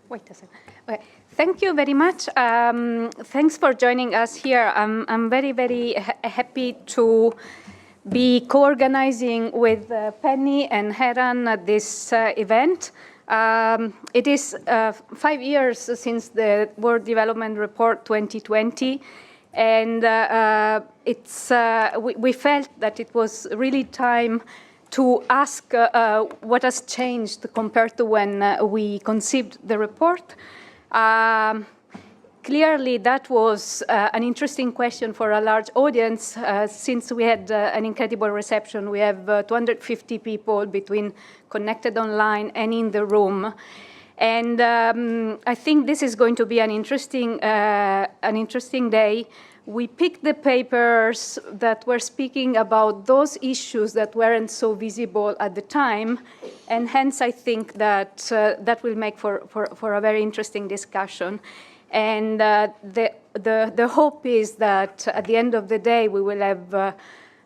Wait a second. Okay. Thank you very much. Thanks for joining us here. I'm very, very happy to be co-organizing with Penny and Heran this event. It is 5 years since the World Development Report 2020, and we felt that it was really time to ask what has changed compared to when we conceived the report. Clearly, that was an interesting question for a large audience since we had an incredible reception. We have 250 people between connected online and in the room. And I think this is going to be an interesting day. We picked the papers that were speaking about those issues that weren't so visible at the time, and hence I think that that will make for a very interesting discussion. And the hope is that at the end of the day we will have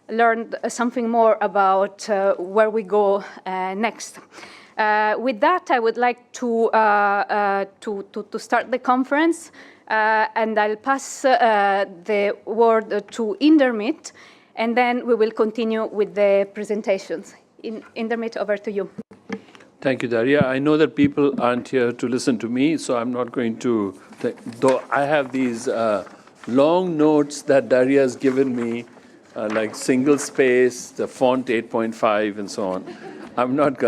learned something more about where we go next. With that, I would like to start the conference. And I'll pass the word to Indermit, and then we will continue with the presentations. Indermit, over to you. Thank you, Daria. I know that people aren't here to listen to me, so I'm not going to, though I have these long notes that Daria has given me, like single space, the font 8.5, and so on. I'm not,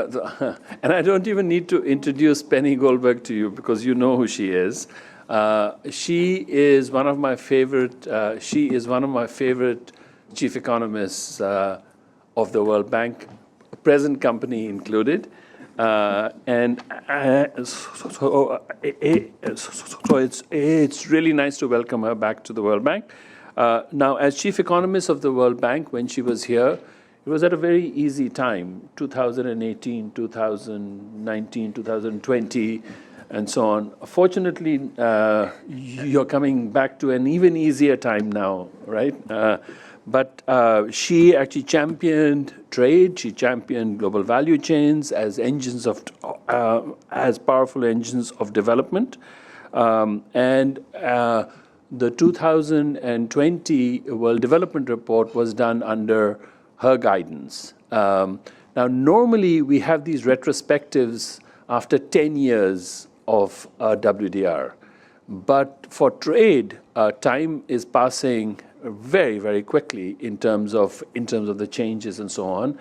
and I don't even need to introduce Penny Goldberg to you because you know who she is. She is one of my favorite. Chief economists of the World Bank, present company included, and so it's really nice to welcome her back to the World Bank. Now, as chief economist of the World Bank, when she was here, it was at a very easy time: 2018, 2019, 2020. And so on. Fortunately, you're coming back to an even easier time now, right? But she actually championed trade. She championed global value chains as engines of, as powerful engines of development. And the 2020 World Development Report was done under her guidance. Now, normally we have these retrospectives after 10 years of WDR. But for trade, time is passing very, very quickly in terms of the changes and so on.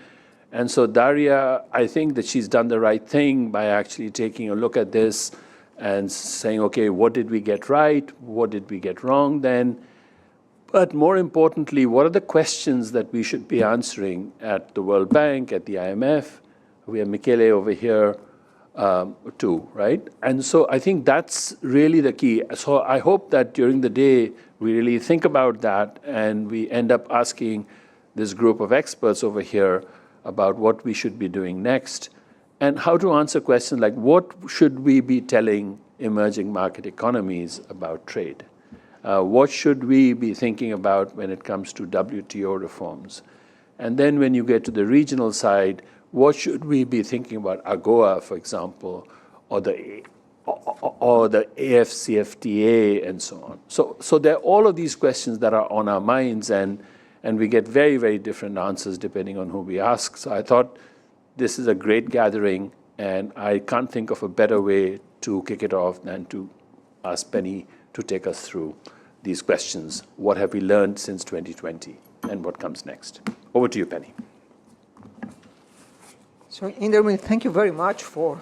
And so Daria, I think that she's done the right thing by actually taking a look at this and saying, okay, what did we get right? What did we get wrong then? But more importantly, what are the questions that we should be answering at the World Bank, at the IMF? We have Michele over here. Too, right? And so I think that's really the key. So I hope that during the day we really think about that and we end up asking this group of experts over here about what we should be doing next and how to answer questions like what should we be telling emerging market economies about trade? What should we be thinking about when it comes to WTO reforms? And then when you get to the regional side, what should we be thinking about AGOA, for example, or the AFCFTA, and so on? So there are all of these questions that are on our minds, and we get very, very different answers depending on who we ask. So I thought this is a great gathering, and I can't think of a better way to kick it off than to ask Penny to take us through these questions. What have we learned since 2020, and what comes next? Over to you, Penny. So, Indermit, thank you very much for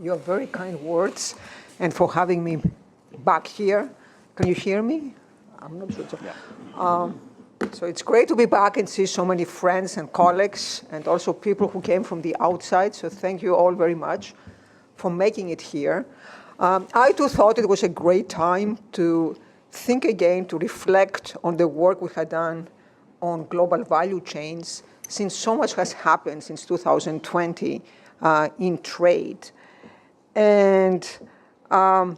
your very kind words and for having me back here. Can you hear me? I'm not sure. Yeah. So it's great to be back and see so many friends and colleagues and also people who came from the outside. So thank you all very much for making it here. I too thought it was a great time to think again, to reflect on the work we had done on global value chains, since so much has happened since 2020 in trade. And let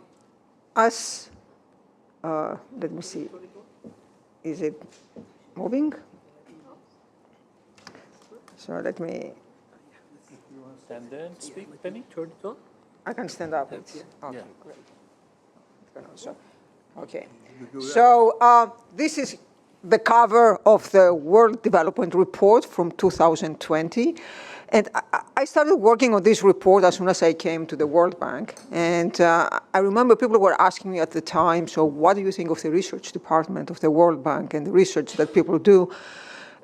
me see, is it moving? So let me. You want to stand there and speak, Penny? Turn it on. I can stand up. Yeah. Okay, great. Okay. So this is the cover of the World Development Report from 2020. And I started working on this report as soon as I came to the World Bank. And I remember people were asking me at the time, so what do you think of the research department of the World Bank and the research that people do?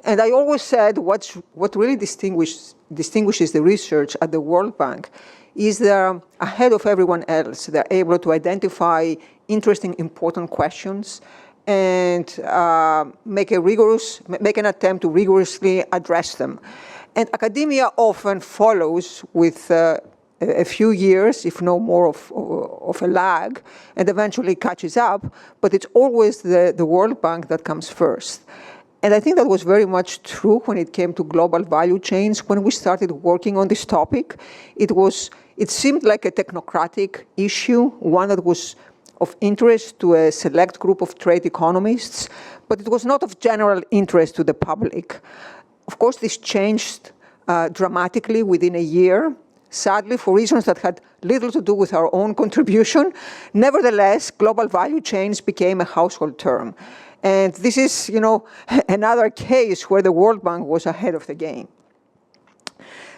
And I always said what really distinguishes the research at the World Bank is they're ahead of everyone else. They're able to identify interesting, important questions and make an attempt to rigorously address them. And academia often follows with a few years, if no more, of a lag, and eventually catches up, but it's always the World Bank that comes first. And I think that was very much true when it came to global value chains. When we started working on this topic, it seemed like a technocratic issue, one that was of interest to a select group of trade economists, but it was not of general interest to the public. Of course, this changed dramatically within a year, sadly, for reasons that had little to do with our own contribution. Nevertheless, global value chains became a household term. And this is, another case where the World Bank was ahead of the game.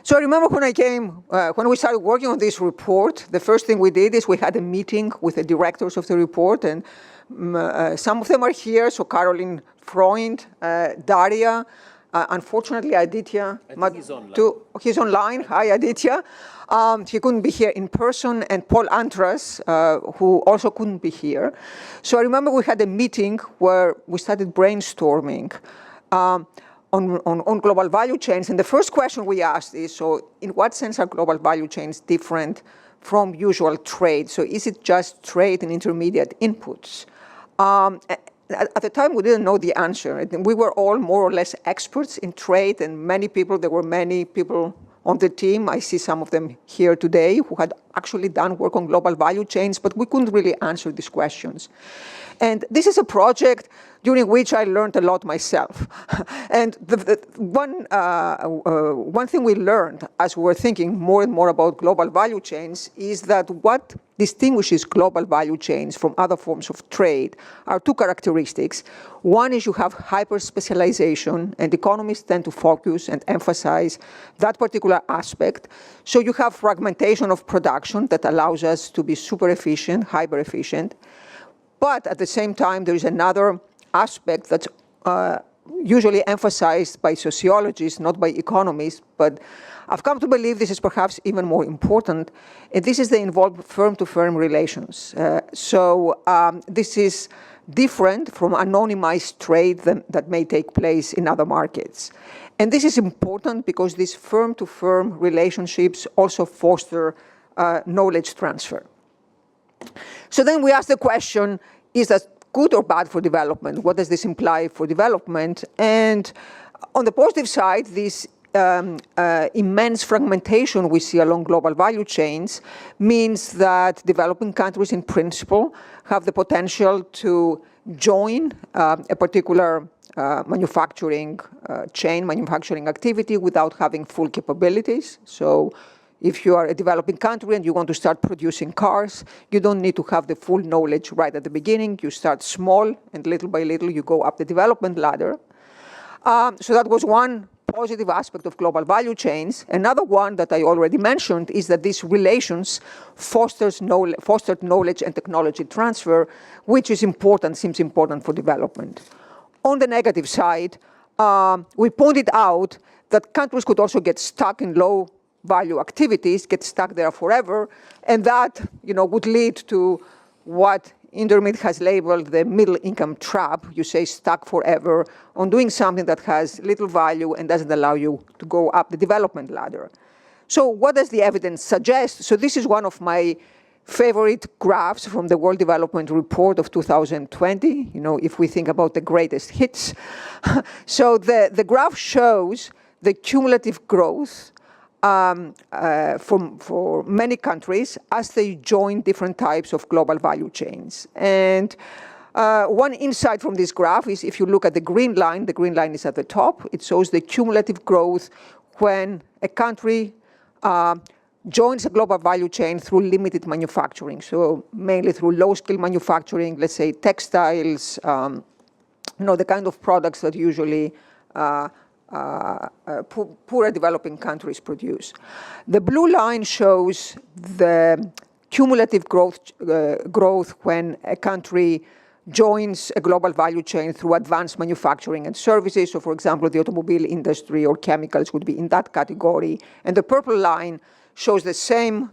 So I remember when we started working on this report, the first thing we did is we had a meeting with the directors of the report, and some of them are here, so Caroline Freund, Daria, unfortunately, Aditya. He's online. He's online. Hi, Aditya. He couldn't be here in person, and Paul Antras, who also couldn't be here. So I remember we had a meeting where we started brainstorming on global value chains. And the first question we asked is, so in what sense are global value chains different from usual trade? So is it just trade and intermediate inputs? At the time, we didn't know the answer. We were all more or less experts in trade, and there were many people on the team. I see some of them here today who had actually done work on global value chains, but we couldn't really answer these questions. And this is a project during which I learned a lot myself. And one thing we learned as we were thinking more and more about global value chains is that what distinguishes global value chains from other forms of trade are two characteristics. One is you have hyper-specialization, and economists tend to focus and emphasize that particular aspect. So you have fragmentation of production that allows us to be super efficient, hyper-efficient. But at the same time, there is another aspect that's usually emphasized by sociologists, not by economists, but I've come to believe this is perhaps even more important, and this is the involved firm-to-firm relations. So this is different from anonymized trade that may take place in other markets. And this is important because these firm-to-firm relationships also foster knowledge transfer. So then we ask the question, is that good or bad for development? What does this imply for development? And on the positive side, this immense fragmentation we see along global value chains means that developing countries in principle have the potential to join a particular manufacturing chain, manufacturing activity without having full capabilities. So if you are a developing country and you want to start producing cars, you don't need to have the full knowledge right at the beginning. You start small, and little by little, you go up the development ladder. So that was one positive aspect of global value chains. Another one that I already mentioned is that these relations fostered knowledge and technology transfer, which is important, seems important for development. On the negative side, we pointed out that countries could also get stuck in low value activities, get stuck there forever, and that would lead to what Indermit has labeled the middle income trap. You say stuck forever on doing something that has little value and doesn't allow you to go up the development ladder. So what does the evidence suggest? So this is one of my favorite graphs from the World Development Report of 2020, if we think about the greatest hits. So the graph shows the cumulative growth for many countries as they join different types of global value chains. And one insight from this graph is if you look at the green line is at the top, it shows the cumulative growth when a country joins a global value chain through limited manufacturing, so mainly through low-skill manufacturing, let's say textiles, the kind of products that usually poorer developing countries produce. The blue line shows the cumulative growth when a country joins a global value chain through advanced manufacturing and services. So, for example, the automobile industry or chemicals would be in that category. And the purple line shows the same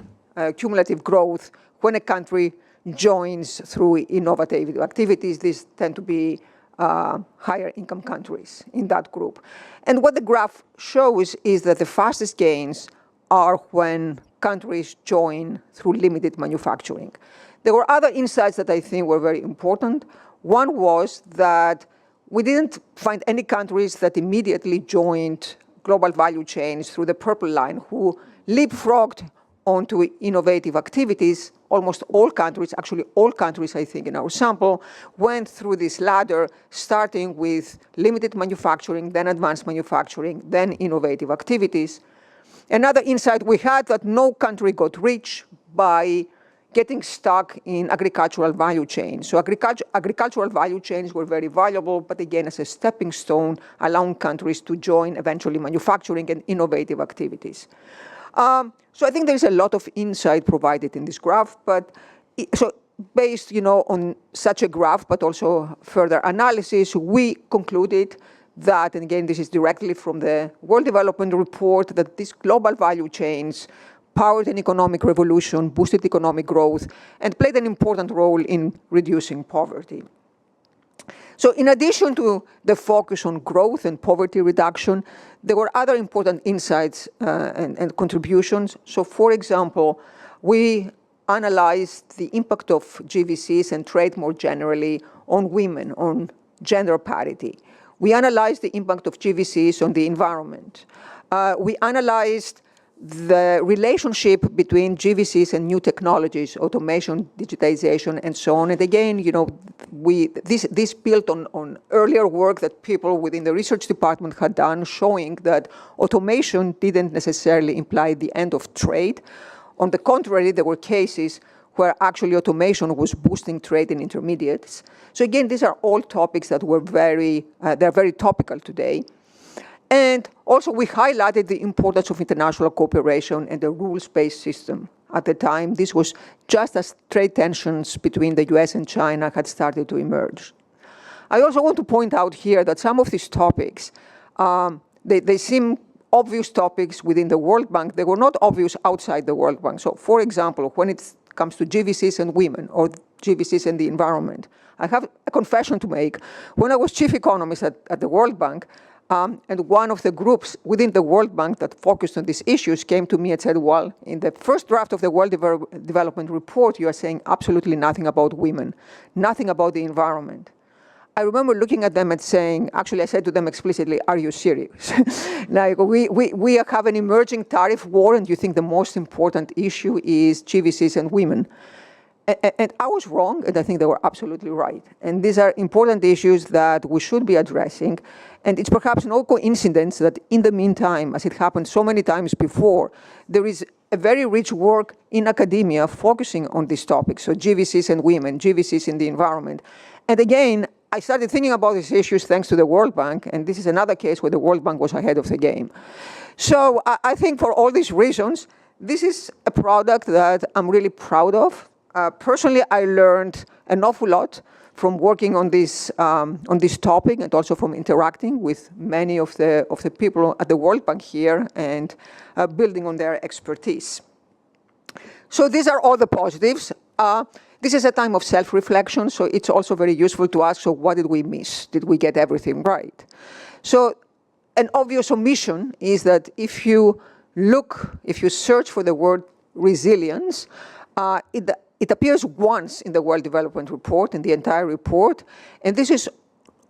cumulative growth when a country joins through innovative activities. These tend to be higher income countries in that group. And what the graph shows is that the fastest gains are when countries join through limited manufacturing. There were other insights that I think were very important. One was that we didn't find any countries that immediately joined global value chains through the purple line who leapfrogged onto innovative activities. Almost all countries, actually all countries, I think, in our sample, went through this ladder, starting with limited manufacturing, then advanced manufacturing, then innovative activities. Another insight we had that no country got rich by getting stuck in agricultural value chains. So agricultural value chains were very valuable, but again, as a stepping stone, allowing countries to join eventually manufacturing and innovative activities. So I think there's a lot of insight provided in this graph, but so based on such a graph, but also further analysis, we concluded that, and again, this is directly from the World Development Report, that these global value chains powered an economic revolution, boosted economic growth, and played an important role in reducing poverty. So in addition to the focus on growth and poverty reduction, there were other important insights and contributions. So for example, we analyzed the impact of GVCs and trade more generally on women, on gender parity. We analyzed the impact of GVCs on the environment. We analyzed the relationship between GVCs and new technologies, automation, digitization, and so on. And again, this built on earlier work that people within the research department had done, showing that automation didn't necessarily imply the end of trade. On the contrary, there were cases where actually automation was boosting trade in intermediates. So again, these are all topics that were they're very topical today. And also we highlighted the importance of international cooperation and the rules-based system. At the time, this was just as trade tensions between the US and China had started to emerge. I also want to point out here that some of these topics, they seem obvious topics within the World Bank. They were not obvious outside the World Bank. So for example, when it comes to GVCs and women or GVCs and the environment, I have a confession to make. When I was chief economist at the World Bank, and one of the groups within the World Bank that focused on these issues came to me and said, well, in the first draft of the World Development Report, you are saying absolutely nothing about women, nothing about the environment. I remember looking at them and saying, actually I said to them explicitly, are you serious? Like we have an emerging tariff war and you think the most important issue is GVCs and women. And I was wrong, and I think they were absolutely right. And these are important issues that we should be addressing. And it's perhaps no coincidence that in the meantime, as it happened so many times before, there is a very rich work in academia focusing on these topics. So GVCs and women, GVCs in the environment. And again, I started thinking about these issues thanks to the World Bank, and this is another case where the World Bank was ahead of the game. So I think for all these reasons, this is a product that I'm really proud of. Personally, I learned an awful lot from working on this topic, and also from interacting with many of the people at the World Bank here and building on their expertise. So these are all the positives. This is a time of self-reflection, so it's also very useful to ask, so what did we miss? Did we get everything right? So an obvious omission is that if you search for the word resilience, it appears once in the World Development Report, in the entire report, and this is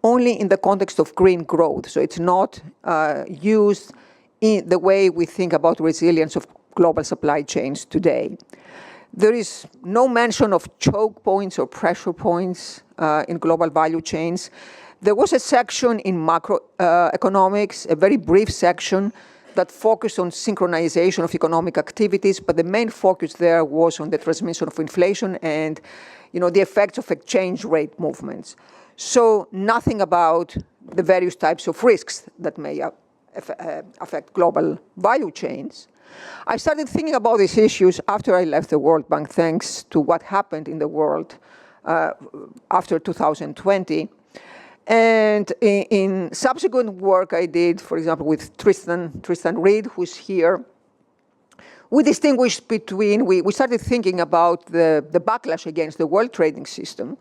only in the context of green growth. So it's not used in the way we think about resilience of global supply chains today. There is no mention of choke points or pressure points in global value chains. There was a section in macroeconomics, a very brief section, that focused on synchronization of economic activities, but the main focus there was on the transmission of inflation and the effects of exchange rate movements. So nothing about the various types of risks that may affect global value chains. I started thinking about these issues after I left the World Bank, thanks to what happened in the world after 2020. And in subsequent work I did, for example, with Tristan Reed, who's here, we distinguished between, we started thinking about the backlash against the world trading system.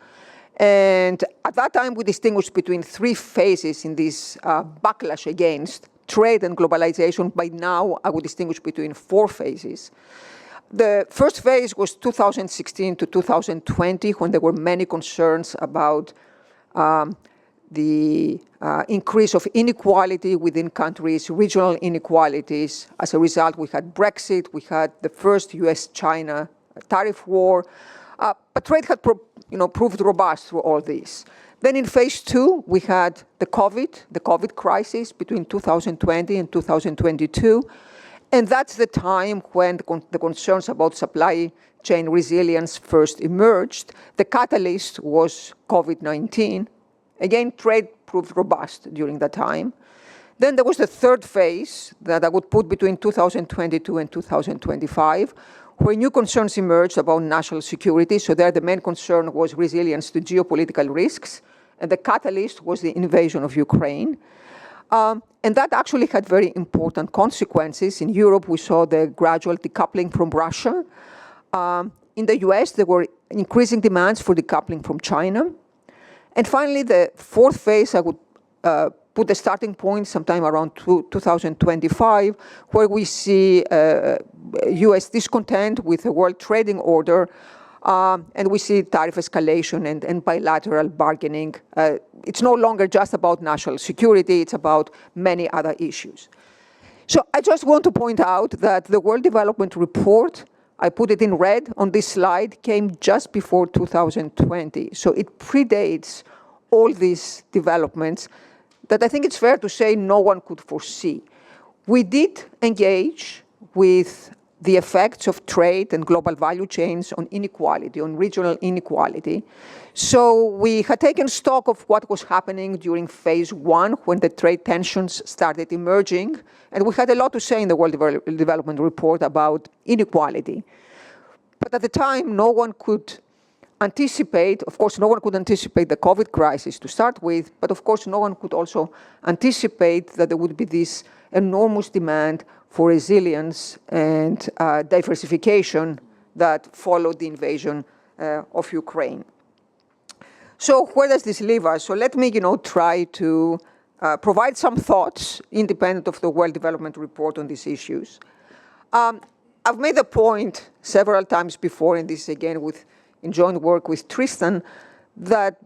And at that time, we distinguished between three phases in this backlash against trade and globalization. By now, I would distinguish between four phases. The first phase was 2016 to 2020, when there were many concerns about the increase of inequality within countries, regional inequalities. As a result, we had Brexit, we had the first US-China tariff war, but trade had proved robust through all this. Then in phase two, we had the COVID crisis between 2020 and 2022. And that's the time when the concerns about supply chain resilience first emerged. The catalyst was COVID-19. Again, trade proved robust during that time. Then there was the third phase that I would put between 2022 and 2025, where new concerns emerged about national security. So there the main concern was resilience to geopolitical risks. And the catalyst was the invasion of Ukraine. And that actually had very important consequences. In Europe, we saw the gradual decoupling from Russia. In the US, there were increasing demands for decoupling from China. And finally, the fourth phase, I would put the starting point sometime around 2025, where we see US discontent with the world trading order, and we see tariff escalation and bilateral bargaining. It's no longer just about national security, it's about many other issues. So I just want to point out that the World Development Report, I put it in red on this slide, came just before 2020. So it predates all these developments that I think it's fair to say no one could foresee. We did engage with the effects of trade and global value chains on inequality, on regional inequality. So we had taken stock of what was happening during phase one, when the trade tensions started emerging. And we had a lot to say in the World Development Report about inequality. But at the time, no one could anticipate, of course, no one could anticipate the COVID crisis to start with, but of course, no one could also anticipate that there would be this enormous demand for resilience and diversification that followed the invasion of Ukraine. So where does this leave us? So let me, try to provide some thoughts independent of the World Development Report on these issues. I've made the point several times before, and this again in joint work with Tristan, that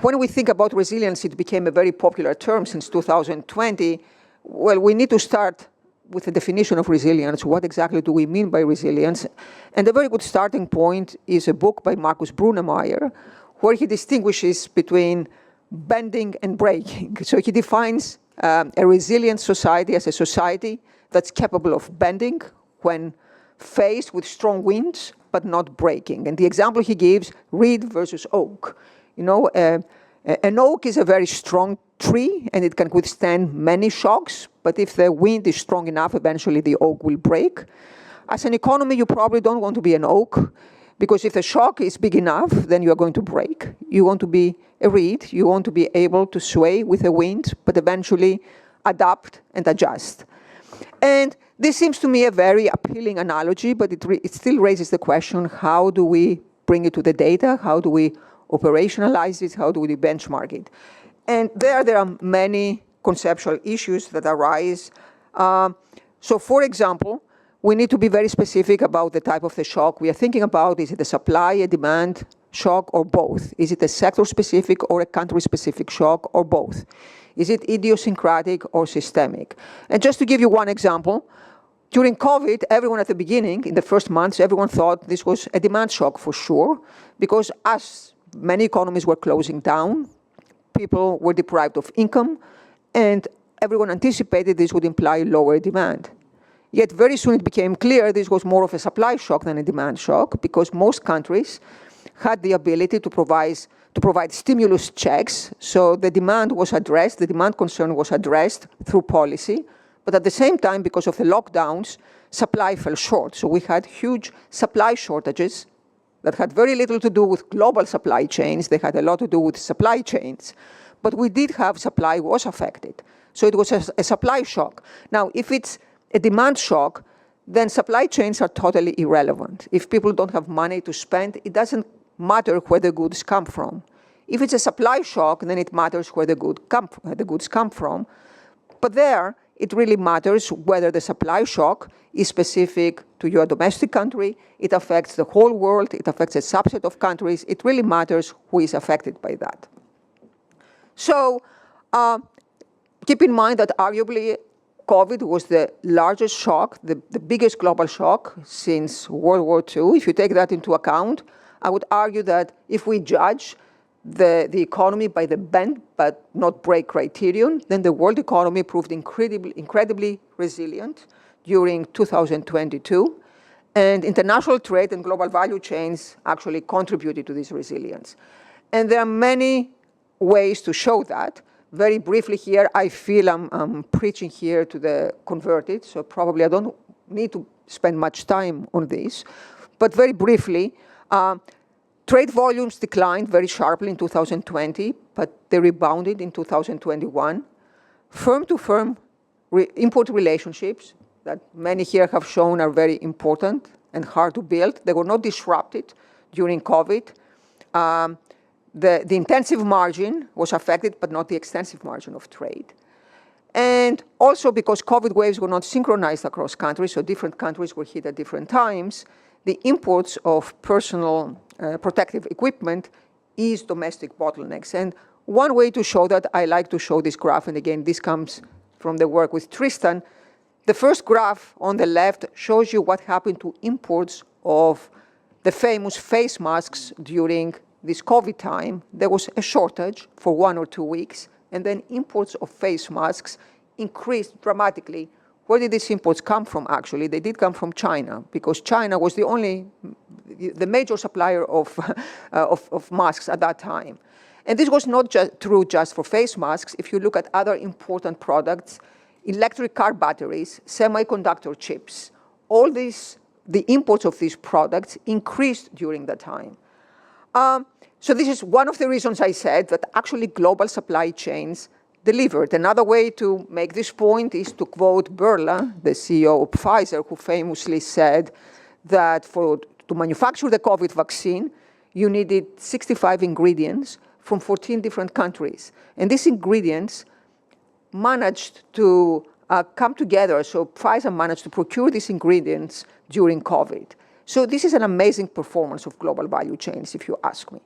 when we think about resilience, it became a very popular term since 2020. Well, we need to start with the definition of resilience. What exactly do we mean by resilience? And a very good starting point is a book by Markus Brunemeyer, where he distinguishes between bending and breaking. So he defines a resilient society as a society that's capable of bending when faced with strong winds, but not breaking. And the example he gives, reed versus oak. An oak is a very strong tree, and it can withstand many shocks, but if the wind is strong enough, eventually the oak will break. As an economy, you probably don't want to be an oak, because if the shock is big enough, then you are going to break. You want to be a reed, you want to be able to sway with the wind, but eventually adapt and adjust. And this seems to me a very appealing analogy, but it still raises the question, how do we bring it to the data? How do we operationalize it? How do we benchmark it? And there are many conceptual issues that arise. So for example, we need to be very specific about the type of the shock we are thinking about. Is it a supply, a demand shock, or both? Is it a sector-specific or a country-specific shock, or both? Is it idiosyncratic or systemic? And just to give you one example, during COVID, everyone at the beginning, in the first months, everyone thought this was a demand shock for sure, because as many economies were closing down, people were deprived of income, and everyone anticipated this would imply lower demand. Yet very soon it became clear this was more of a supply shock than a demand shock, because most countries had the ability to provide stimulus checks. So the demand was addressed, the demand concern was addressed through policy. But at the same time, because of the lockdowns, supply fell short. So we had huge supply shortages that had very little to do with global supply chains. They had a lot to do with supply chains. But we did have supply was affected. So it was a supply shock. Now, if it's a demand shock, then supply chains are totally irrelevant. If people don't have money to spend, it doesn't matter where the goods come from. If it's a supply shock, then it matters where the goods come from. But there, it really matters whether the supply shock is specific to your domestic country, it affects the whole world, it affects a subset of countries. It really matters who is affected by that. So keep in mind that arguably COVID was the largest shock, the biggest global shock since World War II. If you take that into account, I would argue that if we judge the economy by the bend but not break criterion, then the world economy proved incredibly resilient during 2022. And international trade and global value chains actually contributed to this resilience. And there are many ways to show that. Very briefly here, I feel I'm preaching here to the converted, so probably I don't need to spend much time on this. But very briefly, trade volumes declined very sharply in 2020, but they rebounded in 2021. Firm-to-firm import relationships that many here have shown are very important and hard to build. They were not disrupted during COVID. The intensive margin was affected, but not the extensive margin of trade. And also because COVID waves were not synchronized across countries, so different countries were hit at different times, the imports of personal protective equipment is domestic bottlenecks. And one way to show that, I like to show this graph, and again, this comes from the work with Tristan. The first graph on the left shows you what happened to imports of the famous face masks during this COVID time. There was a shortage for 1 or 2 weeks, and then imports of face masks increased dramatically. Where did these imports come from, actually? They did come from China, because China was the major supplier of masks at that time. And this was not true just for face masks. If you look at other important products, electric car batteries, semiconductor chips, all these, the imports of these products increased during that time. So this is one of the reasons I said that actually global supply chains delivered. Another way to make this point is to quote Bourla, the CEO of Pfizer, who famously said that to manufacture the COVID vaccine, you needed 65 ingredients from 14 different countries. And these ingredients managed to come together. So Pfizer managed to procure these ingredients during COVID. So this is an amazing performance of global value chains, if you ask me.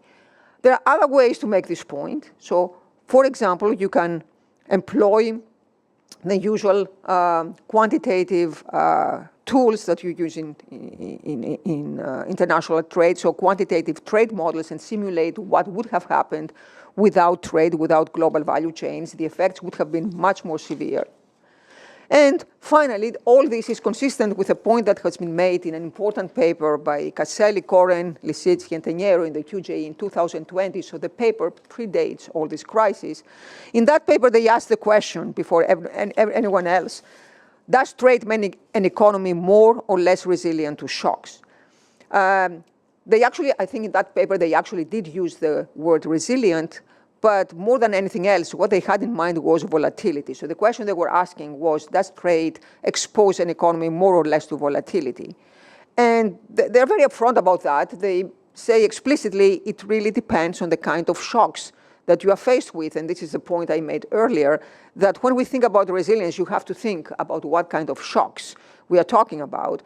There are other ways to make this point. So, for example, you can employ the usual quantitative tools that you use in international trade, so quantitative trade models, and simulate what would have happened without trade, without global value chains. The effects would have been much more severe. And finally, all this is consistent with a point that has been made in an important paper by Caselli, Koren, Lisitsky, and Teniero in the QJ in 2020. So the paper predates all this crisis. In that paper, they asked the question before anyone else, does trade make an economy more or less resilient to shocks? They actually, I think in that paper, they actually did use the word resilient, but more than anything else, what they had in mind was volatility. So the question they were asking was, does trade expose an economy more or less to volatility? And they're very upfront about that. They say explicitly, it really depends on the kind of shocks that you are faced with. And this is the point I made earlier, that when we think about resilience, you have to think about what kind of shocks we are talking about.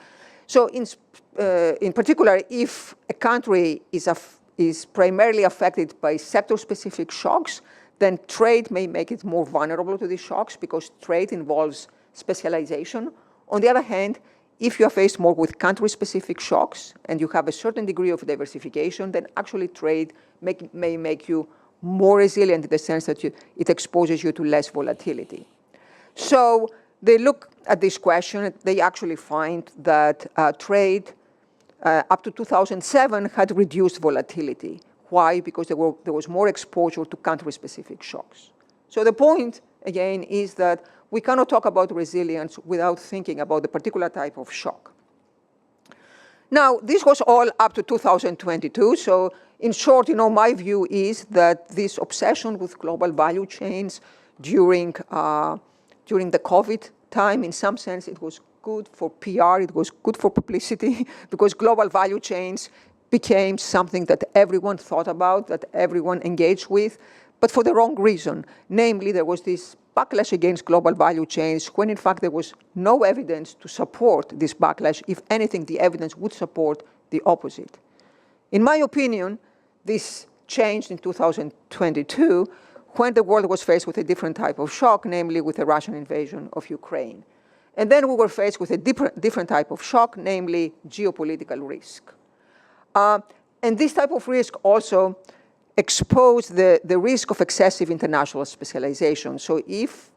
So in particular, if a country is primarily affected by sector-specific shocks, then trade may make it more vulnerable to these shocks because trade involves specialization. On the other hand, if you are faced more with country-specific shocks and you have a certain degree of diversification, then actually trade may make you more resilient in the sense that it exposes you to less volatility. So they look at this question, they actually find that trade up to 2007 had reduced volatility. Why? Because there was more exposure to country-specific shocks. So the point, again, is that we cannot talk about resilience without thinking about the particular type of shock. Now, this was all up to 2022. So in short, my view is that this obsession with global value chains during the COVID time, in some sense, it was good for PR, it was good for publicity, because global value chains became something that everyone thought about, that everyone engaged with, but for the wrong reason. Namely, there was this backlash against global value chains when, in fact, there was no evidence to support this backlash. If anything, the evidence would support the opposite. In my opinion, this changed in 2022 when the world was faced with a different type of shock, namely with the Russian invasion of Ukraine. And then we were faced with a different type of shock, namely geopolitical risk. And this type of risk also exposed the risk of excessive international specialization. So if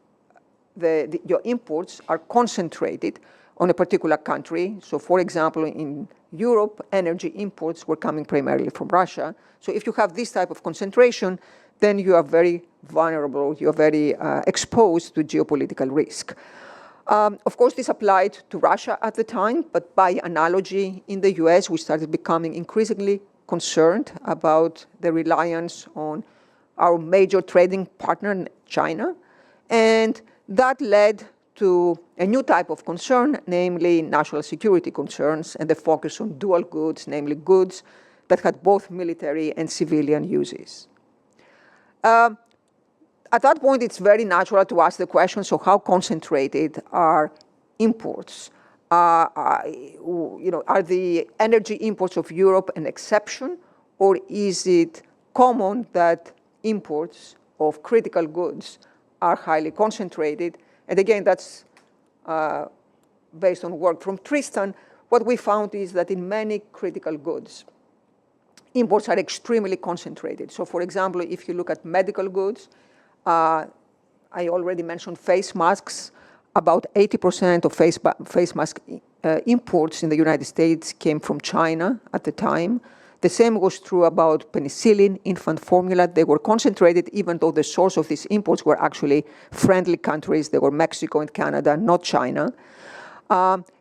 your imports are concentrated on a particular country, so for example, in Europe, energy imports were coming primarily from Russia. So if you have this type of concentration, then you are very vulnerable, you're very exposed to geopolitical risk. Of course, this applied to Russia at the time, but by analogy, in the US, we started becoming increasingly concerned about the reliance on our major trading partner, China. And that led to a new type of concern, namely national security concerns, and the focus on dual goods, namely goods that had both military and civilian uses. At that point, it's very natural to ask the question, so how concentrated are imports? Are the energy imports of Europe an exception, or is it common that imports of critical goods are highly concentrated? And again, that's based on work from Tristan. What we found is that in many critical goods, imports are extremely concentrated. So for example, if you look at medical goods, I already mentioned face masks. About 80% of face mask imports in the United States came from China at the time. The same was true about penicillin, infant formula. They were concentrated, even though the source of these imports were actually friendly countries. They were Mexico and Canada, not China.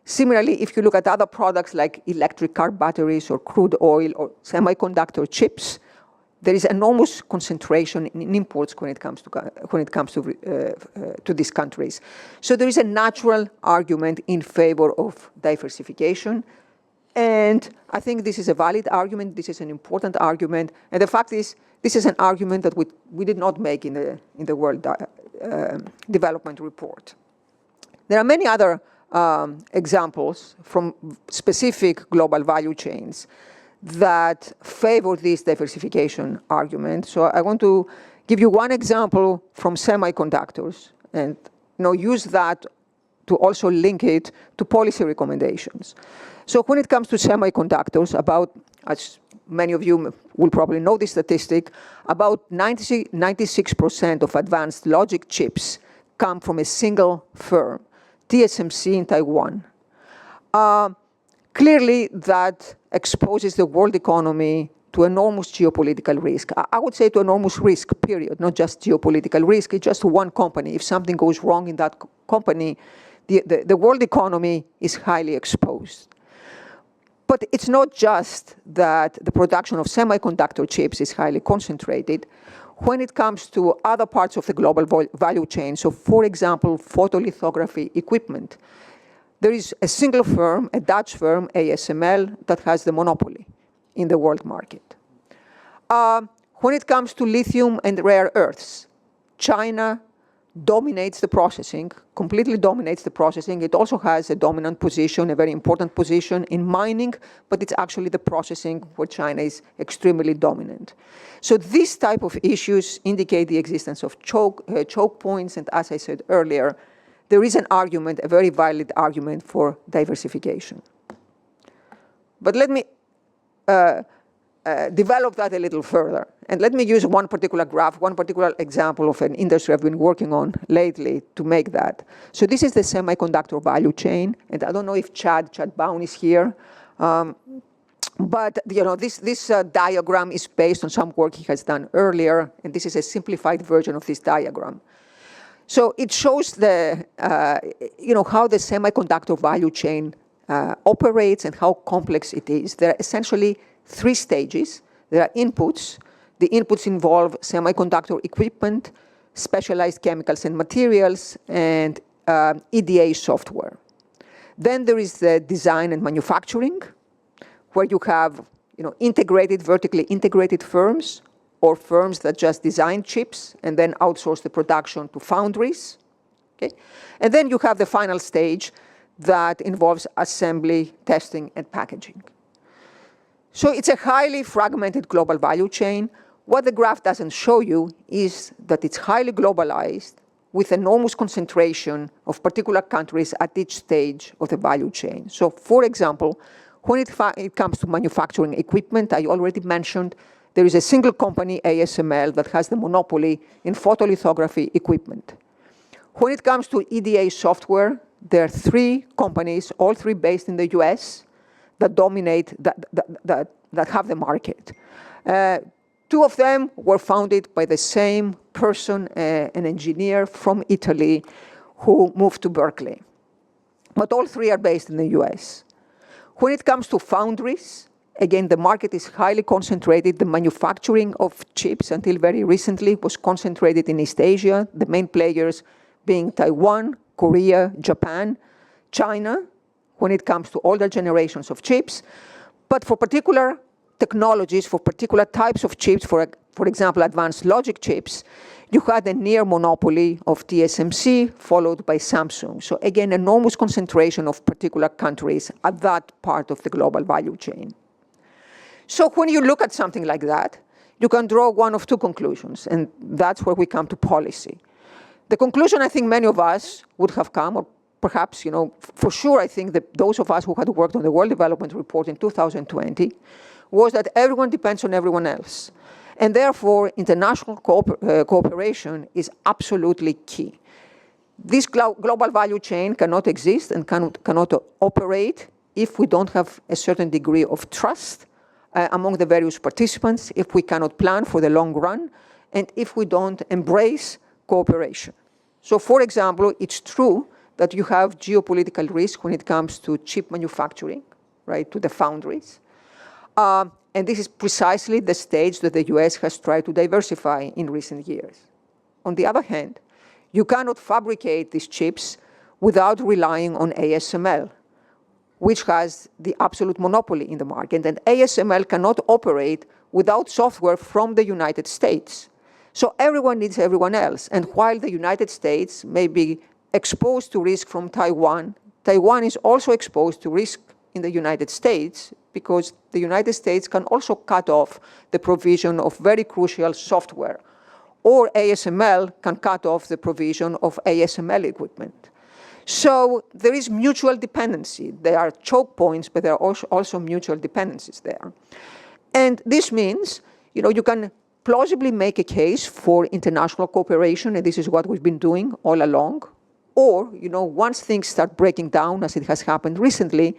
Similarly, if you look at other products like electric car batteries or crude oil or semiconductor chips, there is enormous concentration in imports when it comes to these countries. So there is a natural argument in favor of diversification. And I think this is a valid argument. This is an important argument. And the fact is, this is an argument that we did not make in the World Development Report. There are many other examples from specific global value chains that favor this diversification argument. So I want to give you one example from semiconductors and use that to also link it to policy recommendations. So when it comes to semiconductors, as many of you will probably know this statistic, about 96% of advanced logic chips come from a single firm, TSMC in Taiwan. Clearly, that exposes the world economy to enormous geopolitical risk. I would say to enormous risk, period, not just geopolitical risk. It's just one company. If something goes wrong in that company, the world economy is highly exposed. But it's not just that the production of semiconductor chips is highly concentrated. When it comes to other parts of the global value chain, so for example, photolithography equipment, there is a single firm, a Dutch firm, ASML, that has the monopoly in the world market. When it comes to lithium and rare earths, China dominates the processing, completely dominates the processing. It also has a dominant position, a very important position in mining, but it's actually the processing where China is extremely dominant. So these type of issues indicate the existence of choke points, and as I said earlier, there is an argument, a very valid argument for diversification. But let me develop that a little further. And let me use one particular graph, one particular example of an industry I've been working on lately to make that. So this is the semiconductor value chain. And I don't know if Chad Bown is here. But this diagram is based on some work he has done earlier. And this is a simplified version of this diagram. So it shows the, how the semiconductor value chain operates and how complex it is. There are essentially 3 stages. There are inputs. The inputs involve semiconductor equipment, specialized chemicals and materials, and EDA software. Then there is the design and manufacturing, where you have vertically integrated firms, or firms that just design chips and then outsource the production to foundries. Okay? And then you have the final stage that involves assembly, testing, and packaging. So it's a highly fragmented global value chain. What the graph doesn't show you is that it's highly globalized with enormous concentration of particular countries at each stage of the value chain. So for example, when it comes to manufacturing equipment, I already mentioned there is a single company, ASML, that has the monopoly in photolithography equipment. When it comes to EDA software, there are 3 companies, all 3 based in the US, that dominate, that have the market. 2 of them were founded by the same person, an engineer from Italy, who moved to Berkeley. But all 3 are based in the US. When it comes to foundries, again, the market is highly concentrated. The manufacturing of chips until very recently was concentrated in East Asia, the main players being Taiwan, Korea, Japan, China, when it comes to older generations of chips. But for particular technologies, for particular types of chips, for example, advanced logic chips, you had a near monopoly of TSMC, followed by Samsung. So again, enormous concentration of particular countries at that part of the global value chain. So when you look at something like that, you can draw one of 2 conclusions, and that's where we come to policy. The conclusion I think many of us would have come, or perhaps, for sure I think that those of us who had worked on the World Development Report in 2020, was that everyone depends on everyone else. And therefore, international cooperation is absolutely key. This global value chain cannot exist and cannot operate if we don't have a certain degree of trust among the various participants, if we cannot plan for the long run, and if we don't embrace cooperation. So for example, it's true that you have geopolitical risk when it comes to chip manufacturing, right, to the foundries. And this is precisely the stage that the US has tried to diversify in recent years. On the other hand, you cannot fabricate these chips without relying on ASML, which has the absolute monopoly in the market. And ASML cannot operate without software from the United States. So everyone needs everyone else. And while the United States may be exposed to risk from Taiwan, Taiwan is also exposed to risk in the United States, because the United States can also cut off the provision of very crucial software, or ASML can cut off the provision of ASML equipment. So there is mutual dependency. There are choke points, but there are also mutual dependencies there. And this means, you can plausibly make a case for international cooperation, and this is what we've been doing all along. Or, once things start breaking down, as it has happened recently,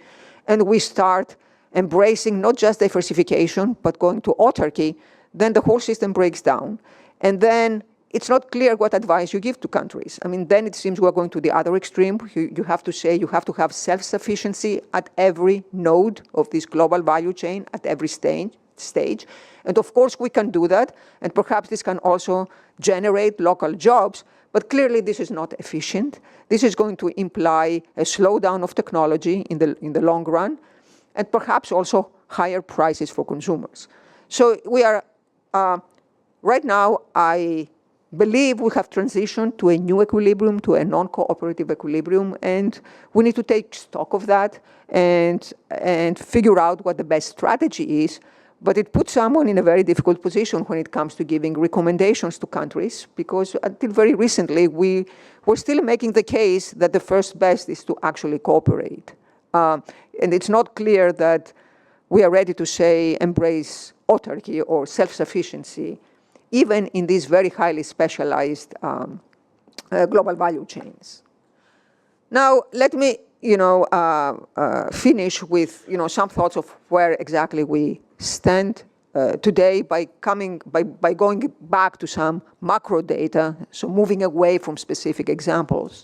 and we start embracing not just diversification, but going to autarky, then the whole system breaks down. And then it's not clear what advice you give to countries. I mean, then it seems we're going to the other extreme. You have to say you have to have self-sufficiency at every node of this global value chain, at every stage. And of course, we can do that. And perhaps this can also generate local jobs. But clearly, this is not efficient. This is going to imply a slowdown of technology in the long run, and perhaps also higher prices for consumers. So we are, right now, I believe we have transitioned to a new equilibrium, to a non-cooperative equilibrium, and we need to take stock of that and figure out what the best strategy is. But it puts someone in a very difficult position when it comes to giving recommendations to countries, because until very recently, we were still making the case that the first best is to actually cooperate. And it's not clear that we are ready to say embrace autarky or self-sufficiency, even in these very highly specialized global value chains. Now, let me finish with some thoughts of where exactly we stand today by going back to some macro data, so moving away from specific examples.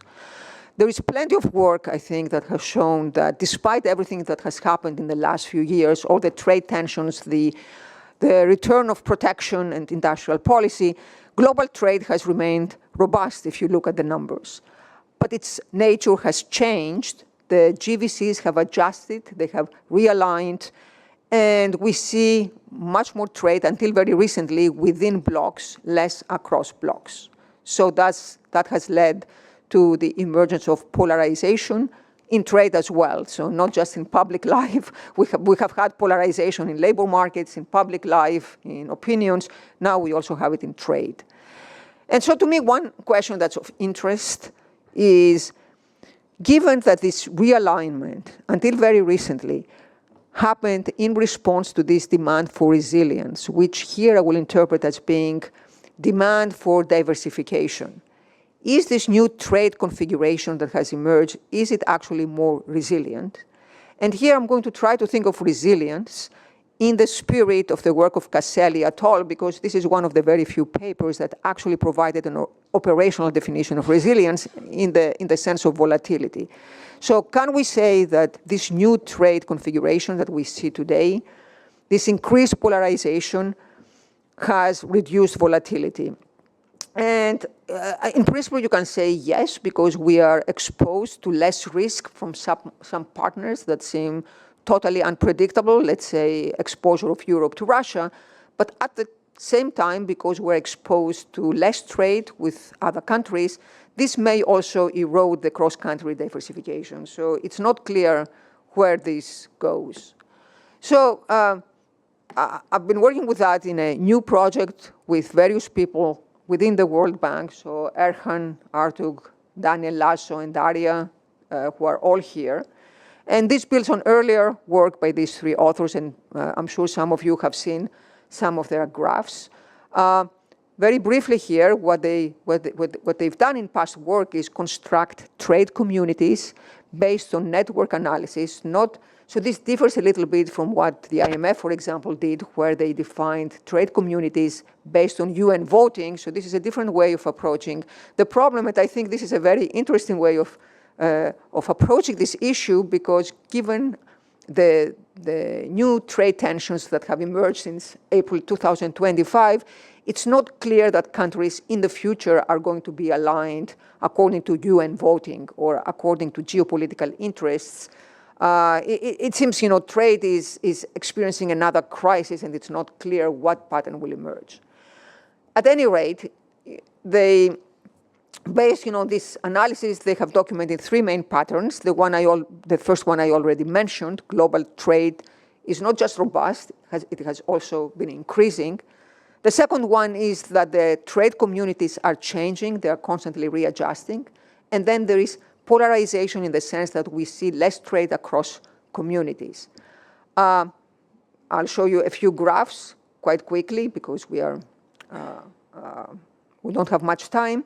There is plenty of work, I think, that has shown that despite everything that has happened in the last few years, all the trade tensions, the return of protection and industrial policy, global trade has remained robust if you look at the numbers. But its nature has changed. The GVCs have adjusted, they have realigned, and we see much more trade until very recently within blocks, less across blocks. So that has led to the emergence of polarization in trade as well. So not just in public life, we have had polarization in labor markets, in public life, in opinions. Now we also have it in trade. And so to me, one question that's of interest is, given that this realignment, until very recently, happened in response to this demand for resilience, which here I will interpret as being demand for diversification. Is this new trade configuration that has emerged, is it actually more resilient? And here I'm going to try to think of resilience in the spirit of the work of Caselli et al., because this is one of the very few papers that actually provided an operational definition of resilience in the sense of volatility. So can we say that this new trade configuration that we see today, this increased polarization, has reduced volatility? And in principle, you can say yes, because we are exposed to less risk from some partners that seem totally unpredictable, let's say exposure of Europe to Russia, but at the same time, because we're exposed to less trade with other countries, this may also erode the cross-country diversification. So it's not clear where this goes. So I've been working with that in a new project with various people within the World Bank, so Erhan, Artug, Daniel Lasso, and Daria, who are all here. And this builds on earlier work by these three authors, and I'm sure some of you have seen some of their graphs. Very briefly here, what they've done in past work is construct trade communities based on network analysis. So this differs a little bit from what the IMF, for example, did, where they defined trade communities based on UN voting. So this is a different way of approaching the problem, and I think this is a very interesting way of approaching this issue, because given the new trade tensions that have emerged since April 2025, it's not clear that countries in the future are going to be aligned according to UN voting or according to geopolitical interests. It seems, trade is experiencing another crisis, and it's not clear what pattern will emerge. At any rate, based on this analysis, they have documented three main patterns. The first one I already mentioned, global trade is not just robust, it has also been increasing. The second one is that the trade communities are changing, they are constantly readjusting. And then there is polarization in the sense that we see less trade across communities. I'll show you a few graphs quite quickly because we don't have much time.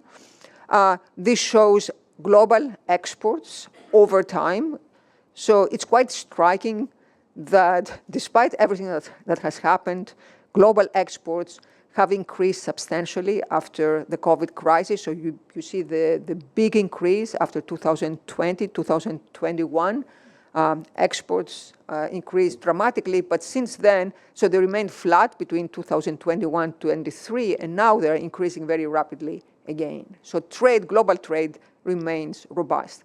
This shows global exports over time. So it's quite striking that despite everything that has happened, global exports have increased substantially after the COVID crisis. So you see the big increase after 2020, 2021. Exports increased dramatically, but since then, so they remained flat between 2021 to 23, and now they're increasing very rapidly again. So global trade remains robust.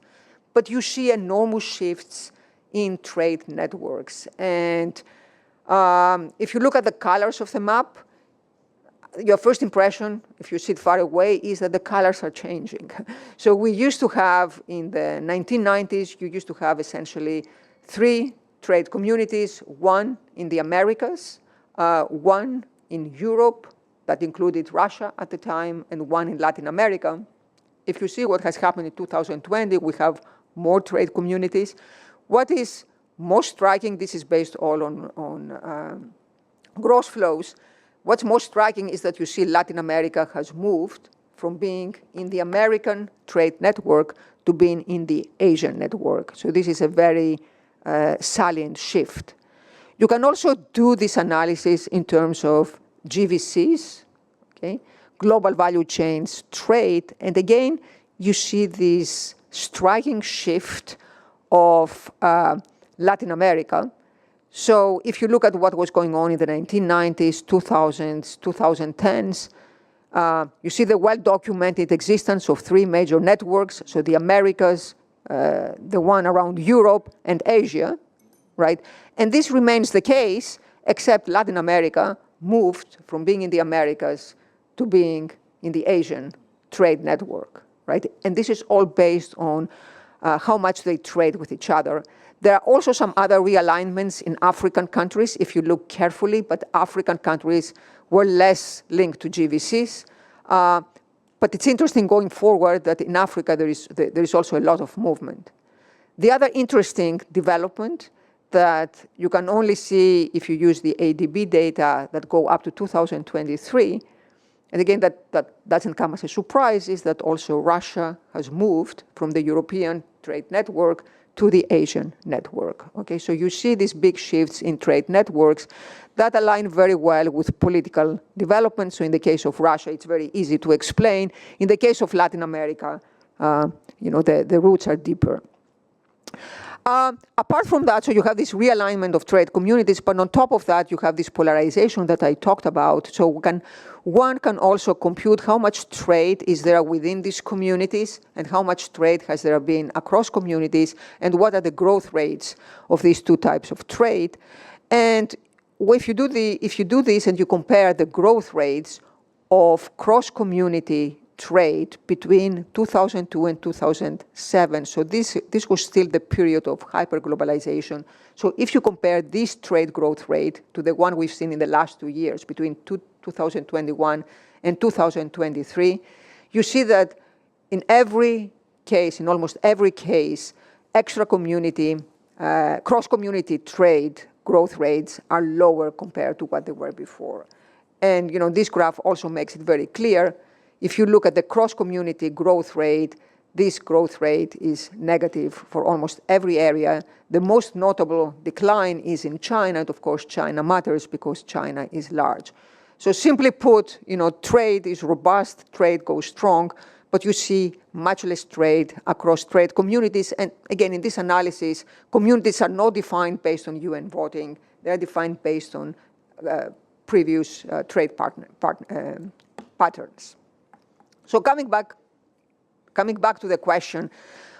But you see enormous shifts in trade networks. And if you look at the colors of the map, your first impression, if you sit far away, is that the colors are changing. So we used to have, in the 1990s, you used to have essentially three trade communities, one in the Americas, one in Europe, that included Russia at the time, and one in Latin America. If you see what has happened in 2020, we have more trade communities. What is most striking, this is based all on gross flows. What's most striking is that you see Latin America has moved from being in the American trade network to being in the Asian network. So this is a very salient shift. You can also do this analysis in terms of GVCs, okay? Global value chains, trade, and again, you see this striking shift of Latin America. So if you look at what was going on in the 1990s, 2000s, 2010s, you see the well-documented existence of three major networks, so the Americas, the one around Europe, and Asia, right? And this remains the case, except Latin America moved from being in the Americas to being in the Asian trade network, right? And this is all based on how much they trade with each other. There are also some other realignments in African countries, if you look carefully, but African countries were less linked to GVCs. But it's interesting going forward that in Africa there is also a lot of movement. The other interesting development that you can only see if you use the ADB data that go up to 2023, and again, that doesn't come as a surprise, is that also Russia has moved from the European trade network to the Asian network. Okay, so you see these big shifts in trade networks that align very well with political development. So in the case of Russia, it's very easy to explain. In the case of Latin America, the roots are deeper. Apart from that, so you have this realignment of trade communities, but on top of that, you have this polarization that I talked about. So one can also compute how much trade is there within these communities and how much trade has there been across communities and what are the growth rates of these two types of trade. And if you do this and you compare the growth rates of cross-community trade between 2002 and 2007. So this was still the period of hyperglobalization. So if you compare this trade growth rate to the one we've seen in the last 2 years, between 2021 and 2023, you see that in every case, in almost every case, extra-community, cross-community trade growth rates are lower compared to what they were before. And this graph also makes it very clear. If you look at the cross-community growth rate, this growth rate is negative for almost every area. The most notable decline is in China, and of course China matters because China is large. So simply put, trade is robust, trade goes strong, but you see much less trade across trade communities. And again, in this analysis, communities are not defined based on UN voting. They're defined based on previous trade patterns. So coming back to the question,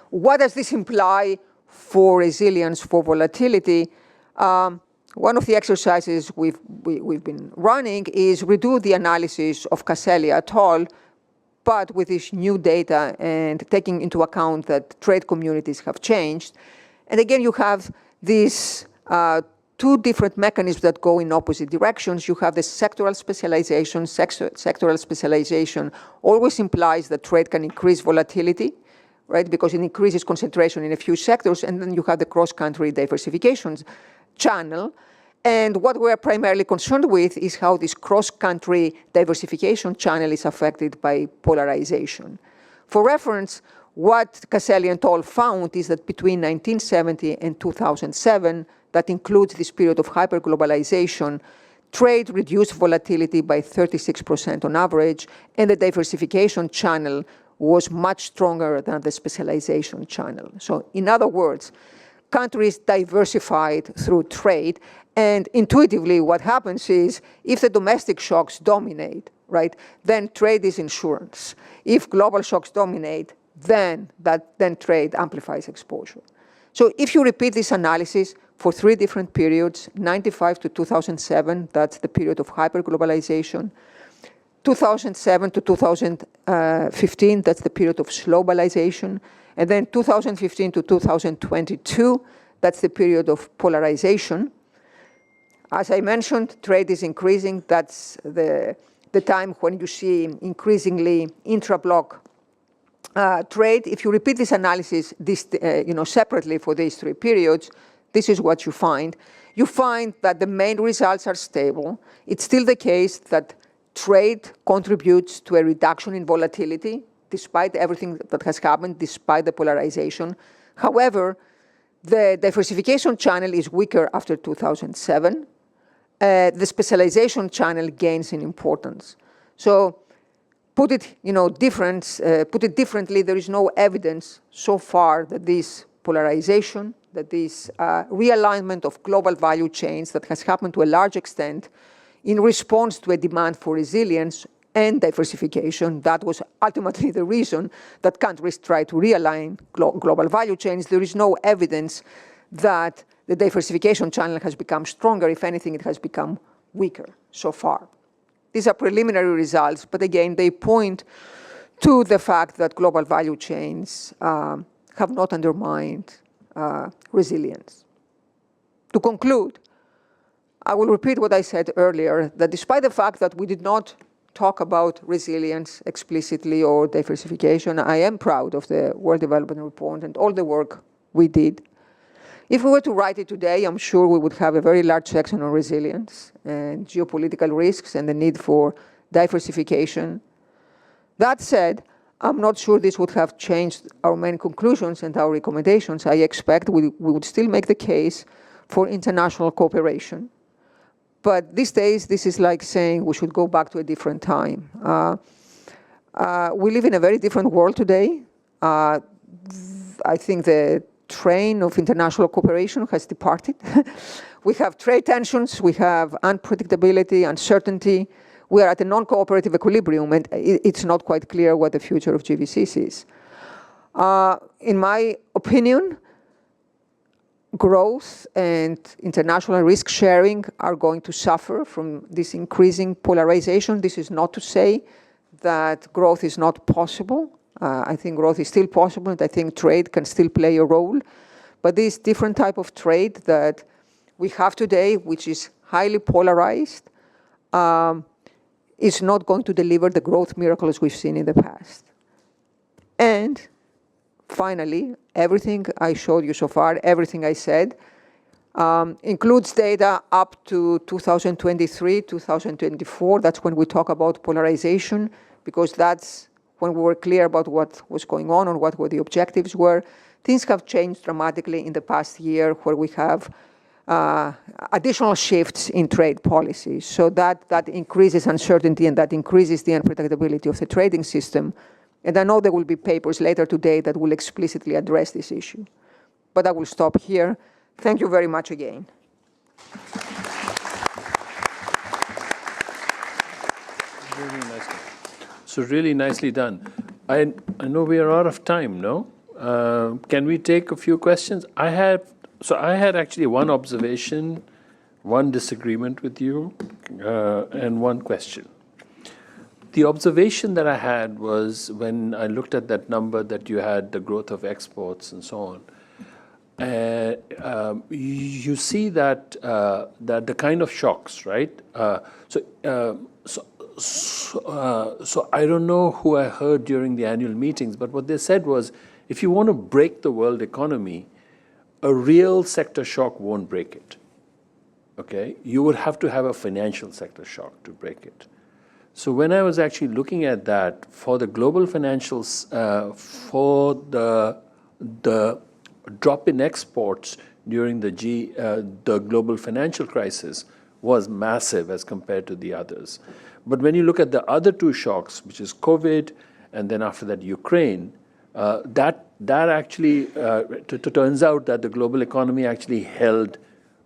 what does this imply for resilience, for volatility? One of the exercises we've been running is redo the analysis of Caselli et al., but with this new data and taking into account that trade communities have changed. And again, you have these two different mechanisms that go in opposite directions. You have the sectoral specialization. Sectoral specialization always implies that trade can increase volatility, right? Because it increases concentration in a few sectors, and then you have the cross-country diversification channel. And what we're primarily concerned with is how this cross-country diversification channel is affected by polarization. For reference, what Caselli et al. Found is that between 1970 and 2007, that includes this period of hyperglobalization, trade reduced volatility by 36% on average, and the diversification channel was much stronger than the specialization channel. So in other words, countries diversified through trade, and intuitively what happens is if the domestic shocks dominate, right, then trade is insurance. If global shocks dominate, then trade amplifies exposure. So if you repeat this analysis for 3 different periods, 95 to 2007, that's the period of hyperglobalization. 2007 to 2015, that's the period of globalization. And then 2015 to 2022, that's the period of polarization. As I mentioned, trade is increasing. That's the time when you see increasingly intra-block trade. If you repeat this analysis separately for these 3 periods, this is what you find. You find that the main results are stable. It's still the case that trade contributes to a reduction in volatility, despite everything that has happened, despite the polarization. However, the diversification channel is weaker after 2007. The specialization channel gains in importance. So put it differently, there is no evidence so far that this polarization, that this realignment of global value chains that has happened to a large extent in response to a demand for resilience and diversification, that was ultimately the reason that countries try to realign global value chains. There is no evidence that the diversification channel has become stronger. If anything, it has become weaker so far. These are preliminary results, but again, they point to the fact that global value chains have not undermined resilience. To conclude, I will repeat what I said earlier, that despite the fact that we did not talk about resilience explicitly or diversification, I am proud of the World Development Report and all the work we did. If we were to write it today, I'm sure we would have a very large section on resilience and geopolitical risks and the need for diversification. That said, I'm not sure this would have changed our main conclusions and our recommendations. I expect we would still make the case for international cooperation. But these days, this is like saying we should go back to a different time. We live in a very different world today. I think the train of international cooperation has departed. We have trade tensions, we have unpredictability, uncertainty. We are at a non-cooperative equilibrium, and it's not quite clear what the future of GVCs is. In my opinion, growth and international risk sharing are going to suffer from this increasing polarization. This is not to say that growth is not possible. I think growth is still possible, and I think trade can still play a role. But this different type of trade that we have today, which is highly polarized, is not going to deliver the growth miracles we've seen in the past. And finally, everything I showed you so far, everything I said, includes data up to 2023, 2024. That's when we talk about polarization, because that's when we were clear about what was going on and what the objectives were. Things have changed dramatically in the past year, where we have additional shifts in trade policies. So that increases uncertainty, and that increases the unpredictability of the trading system. And I know there will be papers later today that will explicitly address this issue. But I will stop here. Thank you very much again. Really nicely done. I know we are out of time, no? Can we take a few questions? I had actually one observation, one disagreement with you, and one question. The observation that I had was when I looked at that number that you had, the growth of exports and so on. You see that the kind of shocks, right? So I don't know who I heard during the annual meetings, but what they said was, if you want to break the world economy, a real sector shock won't break it. Okay, you would have to have a financial sector shock to break it. So when I was actually looking at that, for the global financials, for the drop in exports during the global financial crisis was massive as compared to the others. But when you look at the other two shocks, which is COVID, and then after that Ukraine, that actually turns out that the global economy actually held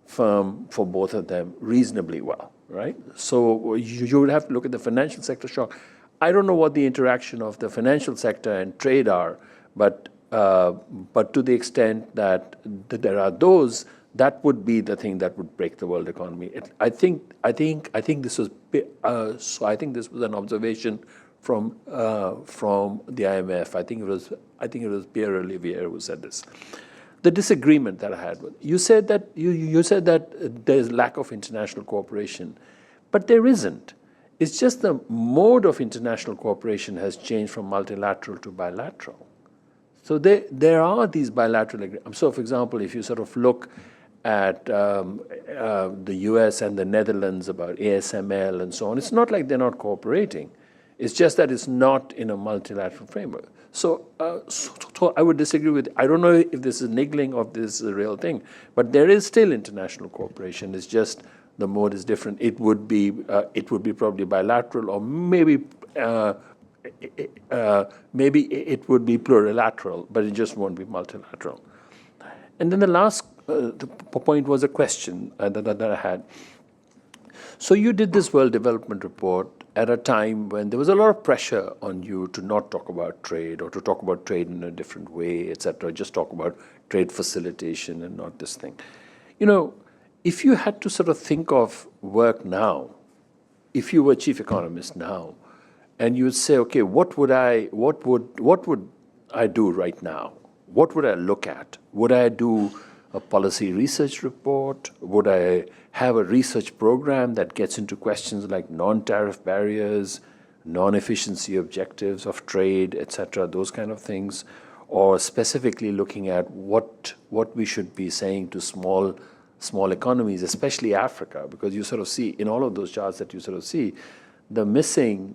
firm for both of them reasonably well. Right? So you would have to look at the financial sector shock. I don't know what the interaction of the financial sector and trade are, but to the extent that there are those, that would be the thing that would break the world economy. I think this was an observation from the IMF. I think it was Pierre Olivier who said this. The disagreement that I had with you said that there's lack of international cooperation, but there isn't. It's just the mode of international cooperation has changed from multilateral to bilateral. So there are these bilateral agreements. So, for example, if you sort of look at the US and the Netherlands about ASML and so on. It's not like they're not cooperating. It's just that it's not in a multilateral framework. So I would disagree with, I don't know if this is niggling or if this is a real thing, but there is still international cooperation. It's just the mode is different. It would be probably bilateral, or maybe maybe it would be plurilateral, but it just won't be multilateral. And then the last point was a question that I had. So you did this World Development Report at a time when there was a lot of pressure on you to not talk about trade, or to talk about trade in a different way, etc. Just talk about trade facilitation and not this thing. You know, if you had to sort of think of work now, if you were chief economist now, and you would say, okay, what would I do right now? What would I look at? Would I do a policy research report? Would I have a research program that gets into questions like non-tariff barriers, non-efficiency objectives of trade, etc., those kind of things, or specifically looking at what we should be saying to small economies, especially Africa, because you sort of see in all of those charts that you sort of see, the missing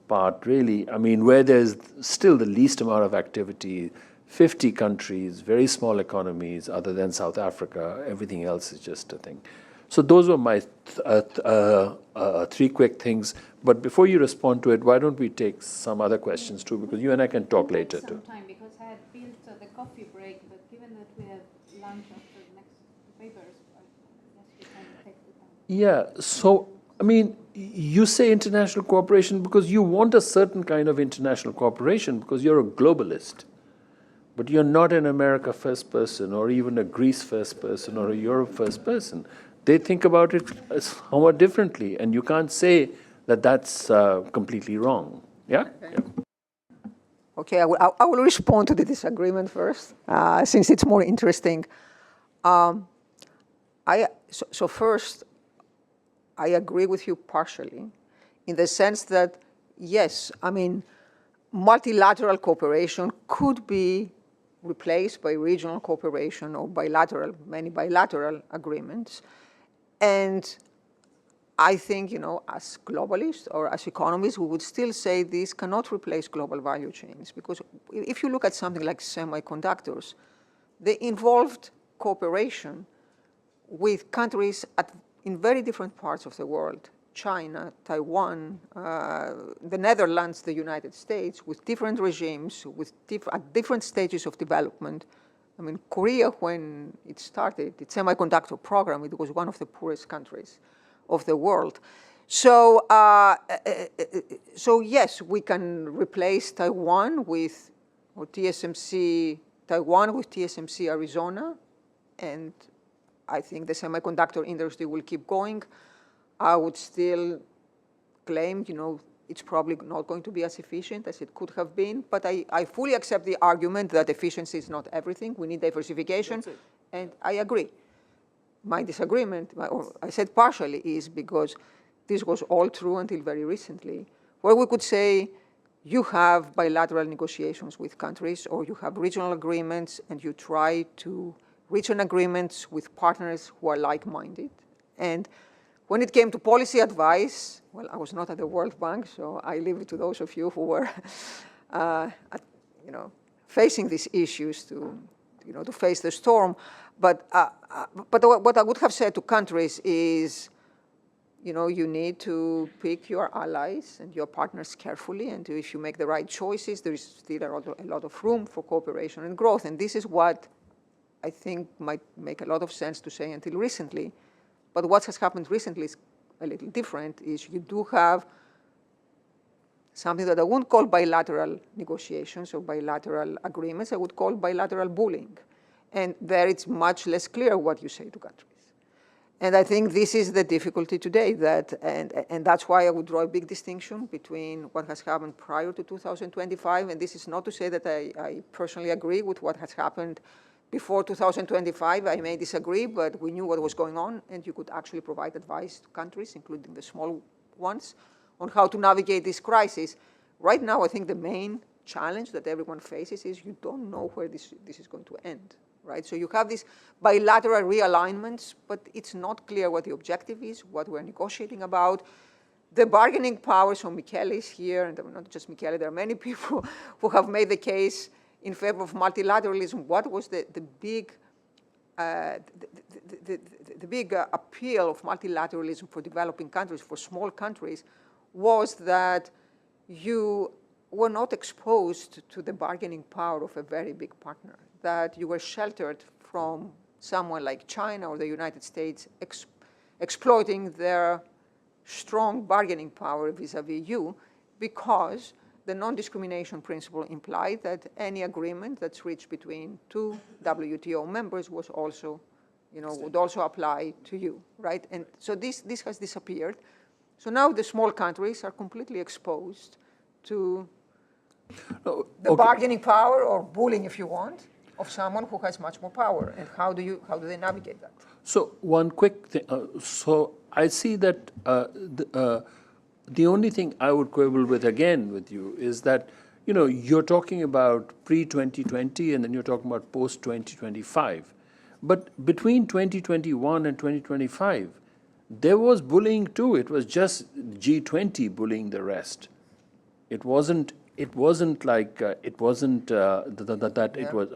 part really, I mean, where there's still the least amount of activity, 50 countries, very small economies other than South Africa, everything else is just a thing. So those were my three quick things. But before you respond to it, why don't we take some other questions too, because you and I can talk later too. Some time, because I had built the coffee break, but given that we have lunch after the next papers, I guess we can take the time. Yeah, so, I mean, you say international cooperation because you want a certain kind of international cooperation because you're a globalist. But you're not an America first person, or even a Greece first person, or a Europe first person. They think about it somewhat differently, and you can't say that that's completely wrong. Yeah? Okay. Okay, I will respond to the disagreement first, since it's more interesting. So first, I agree with you partially, in the sense that, yes, I mean, multilateral cooperation could be replaced by regional cooperation or many bilateral agreements. And I think, you know, as globalists or as economists, we would still say this cannot replace global value chains, because if you look at something like semiconductors, they involved cooperation with countries in very different parts of the world. China, Taiwan, the Netherlands, the United States, with different regimes, at different stages of development. I mean, Korea, when it started its semiconductor program, it was one of the poorest countries of the world. So, so yes, we can replace Taiwan with TSMC Arizona, and I think the semiconductor industry will keep going. I would still claim, you know, it's probably not going to be as efficient as it could have been, but I fully accept the argument that efficiency is not everything. We need diversification, and I agree. My disagreement, or I said partially, is because this was all true until very recently, where we could say you have bilateral negotiations with countries, or you have regional agreements, and you try to reach an agreement with partners who are like-minded. And when it came to policy advice, well, I was not at the World Bank, so I leave it to those of you who were, facing these issues to face the storm. But what I would have said to countries is, you need to pick your allies and your partners carefully, and if you make the right choices, there is still a lot of room for cooperation and growth. And this is what I think might make a lot of sense to say until recently. But what has happened recently is a little different, is you do have something that I won't call bilateral negotiations or bilateral agreements, I would call bilateral bullying. And there it's much less clear what you say to countries. And I think this is the difficulty today, and that's why I would draw a big distinction between what has happened prior to 2025, and this is not to say that I personally agree with what has happened before 2025. I may disagree, but we knew what was going on, and you could actually provide advice to countries, including the small ones, on how to navigate this crisis. Right now, I think the main challenge that everyone faces is you don't know where this is going to end. right? So you have these bilateral realignments, but it's not clear what the objective is, what we're negotiating about. The bargaining power, so Michele is here, and not just Michele, there are many people who have made the case in favor of multilateralism. What was the big appeal of multilateralism for developing countries, for small countries, was that you were not exposed to the bargaining power of a very big partner, that you were sheltered from someone like China or the United States exploiting their strong bargaining power vis-a-vis you, because the non-discrimination principle implied that any agreement that's reached between two WTO members was also, would also apply to you, right? And so this has disappeared. So now the small countries are completely exposed to the bargaining power, or bullying, if you want, of someone who has much more power. And how do they navigate that? So one quick thing. So I see that the only thing I would quibble with again with you is that, you're talking about pre-2020 and then you're talking about post-2025. But between 2021 and 2025, there was bullying too. It was just G20 bullying the rest. It wasn't like, it wasn't that it was.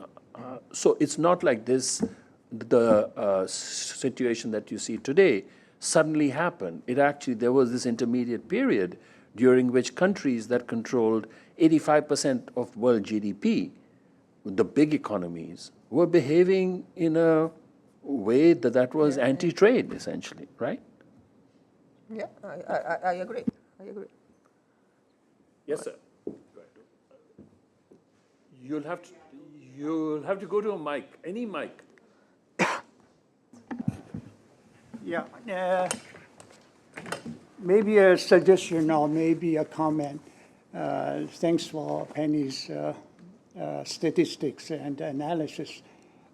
So it's not like this, the situation that you see today suddenly happened. There was this intermediate period during which countries that controlled 85% of world GDP, the big economies, were behaving in a way that was anti-trade, essentially, right? Yeah, I agree. Yes, sir. You'll have to go to a mic, any mic. Yeah, maybe a suggestion or maybe a comment. Thanks for Penny's statistics and analysis.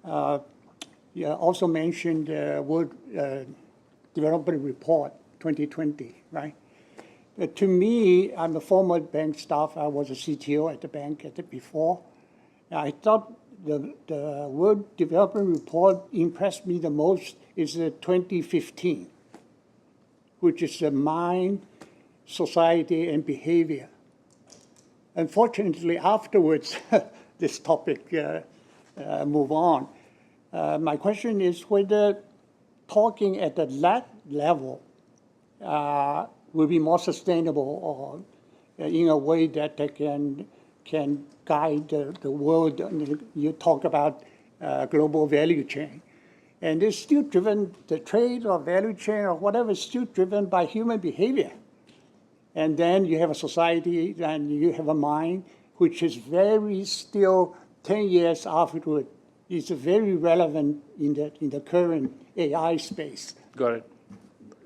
You also mentioned World Development Report 2020, right? To me, I'm a former bank staff. I was a CTO at the bank before. I thought the World Development Report impressed me the most is 2015, which is the mind, society, and behavior. Unfortunately, afterwards, this topic move on. My question is whether talking at that level will be more sustainable, or in a way that they can guide the world. You talk about global value chain. And it's still driven, the trade or value chain or whatever is still driven by human behavior. And then you have a society and you have a mind, which is very still 10 years afterward, is very relevant in the current AI space. Got it.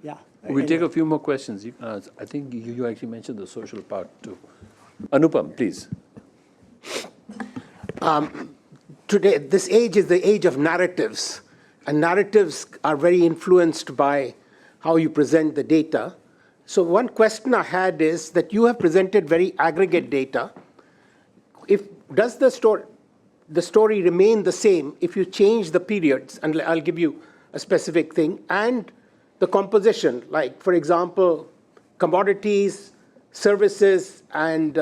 Yeah. We'll take a few more questions. I think you actually mentioned the social part too. Anupam, please. Today, this age is the age of narratives. And narratives are very influenced by how you present the data. So one question I had is that you have presented very aggregate data. Does the story remain the same if you change the periods? And I'll give you a specific thing. And the composition, like, for example, commodities, services, and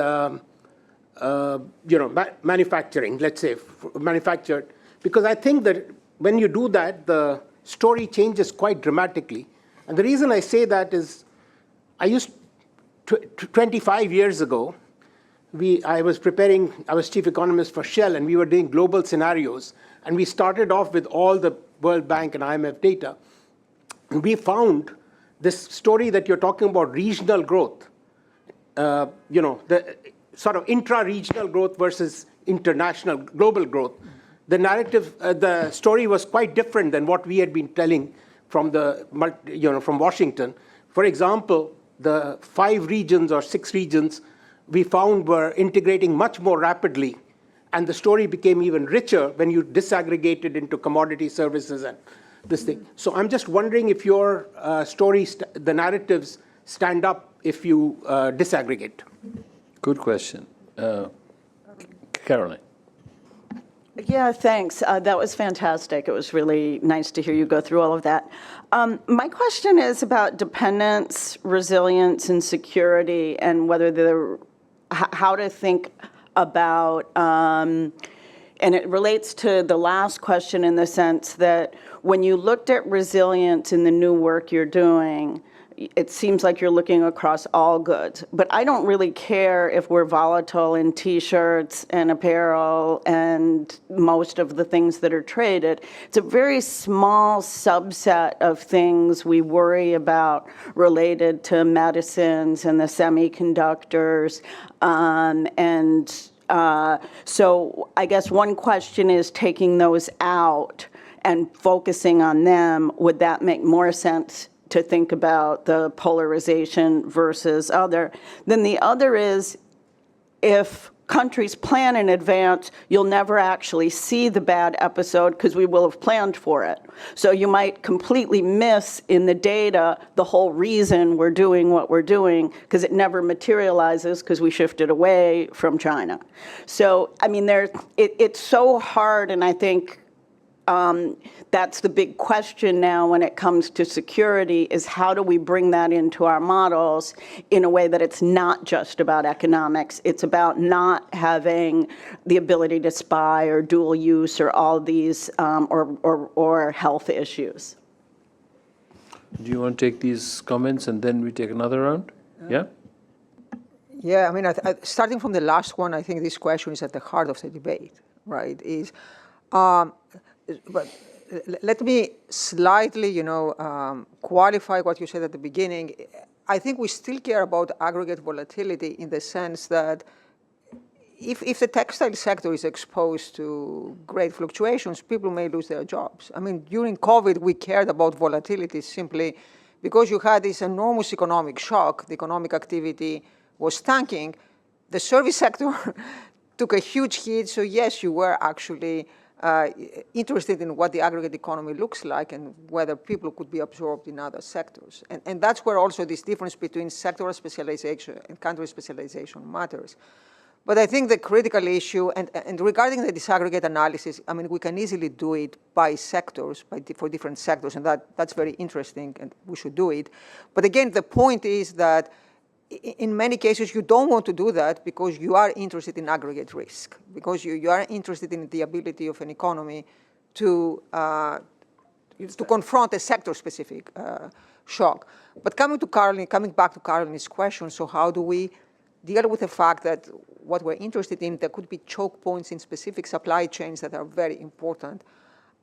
manufacturing, let's say, manufactured. Because I think that when you do that, the story changes quite dramatically. And the reason I say that is, 25 years ago, I was chief economist for Shell, and we were doing global scenarios. And we started off with all the World Bank and IMF data. And we found this story that you're talking about, regional growth, the sort of intra-regional growth versus international global growth. The narrative, the story was quite different than what we had been telling from from Washington. For example, the 5 regions or 6 regions we found were integrating much more rapidly, and the story became even richer when you disaggregated into commodity services and this thing. So I'm just wondering if your stories, the narratives, stand up if you disaggregate. Good question. Caroline. Yeah, thanks. That was fantastic. It was really nice to hear you go through all of that. My question is about dependence, resilience, and security, and whether how to think about, and it relates to the last question in the sense that when you looked at resilience in the new work you're doing, it seems like you're looking across all goods. But I don't really care if we're volatile in T-shirts and apparel and most of the things that are traded. It's a very small subset of things we worry about related to medicines and the semiconductors. So I guess one question is taking those out and focusing on them, would that make more sense to think about the polarization versus other? Then the other is, if countries plan in advance, you'll never actually see the bad episode because we will have planned for it. So you might completely miss in the data the whole reason we're doing what we're doing because it never materializes because we shifted away from China. So, I mean, it's so hard, and I think that's the big question now when it comes to security, is how do we bring that into our models in a way that it's not just about economics, it's about not having the ability to spy or dual use or all these, or health issues. Do you want to take these comments and then we take another round? Yeah? Yeah, I mean, starting from the last one, I think this question is at the heart of the debate, right? But let me slightly, qualify what you said at the beginning. I think we still care about aggregate volatility in the sense that if the textile sector is exposed to great fluctuations, people may lose their jobs. I mean, during COVID, we cared about volatility simply because you had this enormous economic shock. The economic activity was tanking. The service sector took a huge hit. So yes, you were actually interested in what the aggregate economy looks like and whether people could be absorbed in other sectors. And that's where also this difference between sectoral specialization and country specialization matters. But I think the critical issue, and regarding the disaggregate analysis, I mean, we can easily do it by sectors, for different sectors, and that's very interesting, and we should do it. But again, the point is that in many cases, you don't want to do that because you are interested in aggregate risk, because you are interested in the ability of an economy to confront a sector-specific shock. But coming back to Caroline's question, so how do we deal with the fact that what we're interested in, there could be choke points in specific supply chains that are very important?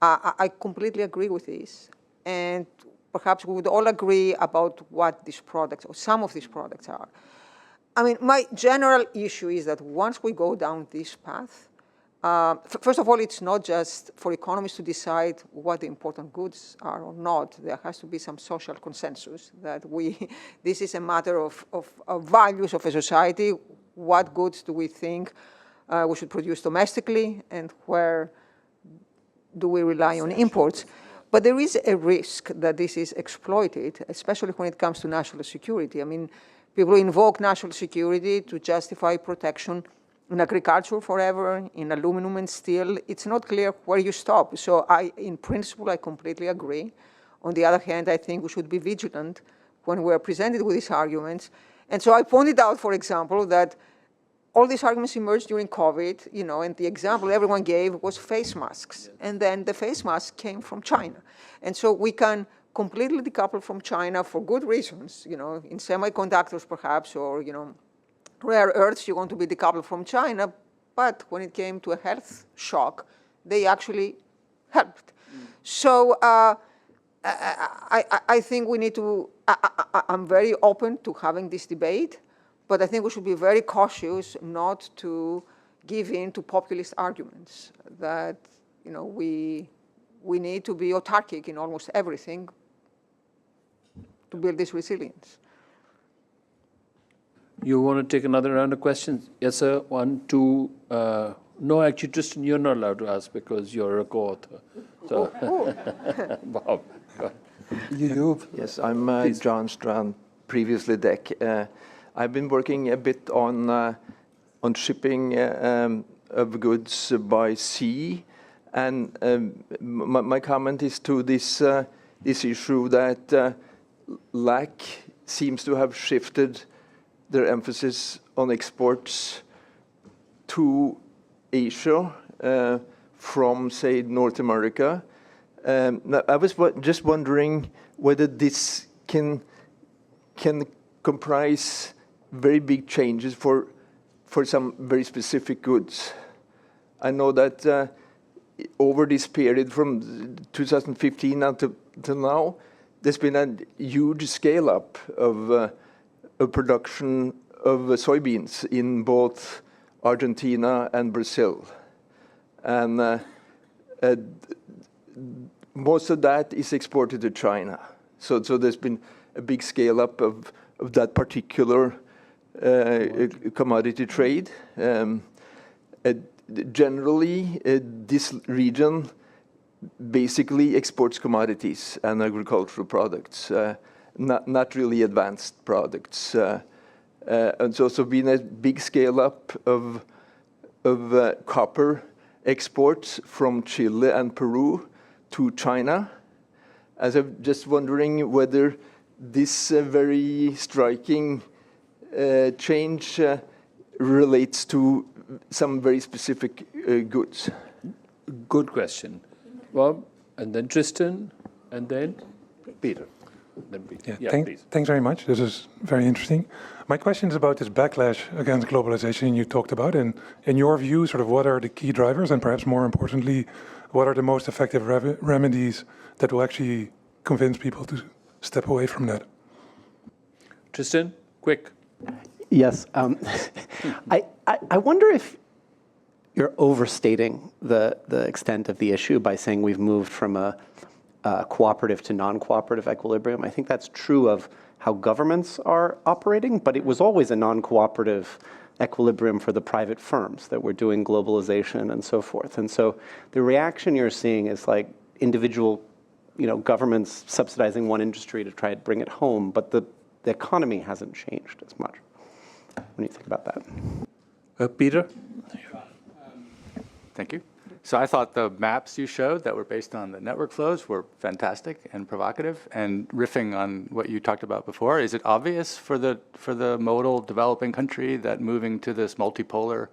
I completely agree with this. And perhaps we would all agree about what these products, or some of these products, are. I mean, my general issue is that once we go down this path, first of all, it's not just for economists to decide what the important goods are or not. There has to be some social consensus that this is a matter of values of a society. What goods do we think we should produce domestically, and where do we rely on imports? But there is a risk that this is exploited, especially when it comes to national security. I mean, people invoke national security to justify protection in agriculture forever, in aluminum and steel. It's not clear where you stop. So in principle, I completely agree. On the other hand, I think we should be vigilant when we're presented with these arguments. And so I pointed out, for example, that all these arguments emerged during COVID, and the example everyone gave was face masks. Yes. And then the face mask came from China. And so we can completely decouple from China for good reasons, in semiconductors perhaps, or, rare earths, you want to be decoupled from China. But when it came to a health shock, they actually helped. So I think we need to, I'm very open to having this debate. But I think we should be very cautious not to give in to populist arguments that, we need to be autarkic in almost everything to build this resilience. You want to take another round of questions? Yes, sir. 1, 2. No, actually, Tristan, you're not allowed to ask because you're a co-author. So, Bob, go ahead. Yes, I'm John Strand, previously DEC. I've been working a bit on shipping of goods by sea. And my comment is to this issue that LAC seems to have shifted their emphasis on exports to Asia from, say, North America. I was just wondering whether this can comprise very big changes for some very specific goods. I know that over this period from 2015 until now, there's been a huge scale-up of production of soybeans in both Argentina and Brazil. And most of that is exported to China. So there's been a big scale-up of that particular commodity trade. Generally, this region basically exports commodities and agricultural products, not really advanced products. And there's also been a big scale-up of copper exports from Chile and Peru to China. As I'm just wondering whether this very striking change relates to some very specific goods. Good question. Bob, and then Tristan, and then Peter. Then Peter. Yeah, please. Thanks very much. This is very interesting. My question is about this backlash against globalization you talked about. And in your view, sort of what are the key drivers, and perhaps more importantly, what are the most effective remedies that will actually convince people to step away from that? Tristan, quick. Yes. I wonder if you're overstating the extent of the issue by saying we've moved from a cooperative to non-cooperative equilibrium. I think that's true of how governments are operating, but it was always a non-cooperative equilibrium for the private firms that were doing globalization and so forth. And so the reaction you're seeing is like individual, governments subsidizing one industry to try to bring it home, but the economy hasn't changed as much. What do you think about that? Peter? Thank you. So I thought the maps you showed that were based on the network flows were fantastic and provocative. And riffing on what you talked about before, is it obvious for the modal developing country that moving to this multipolar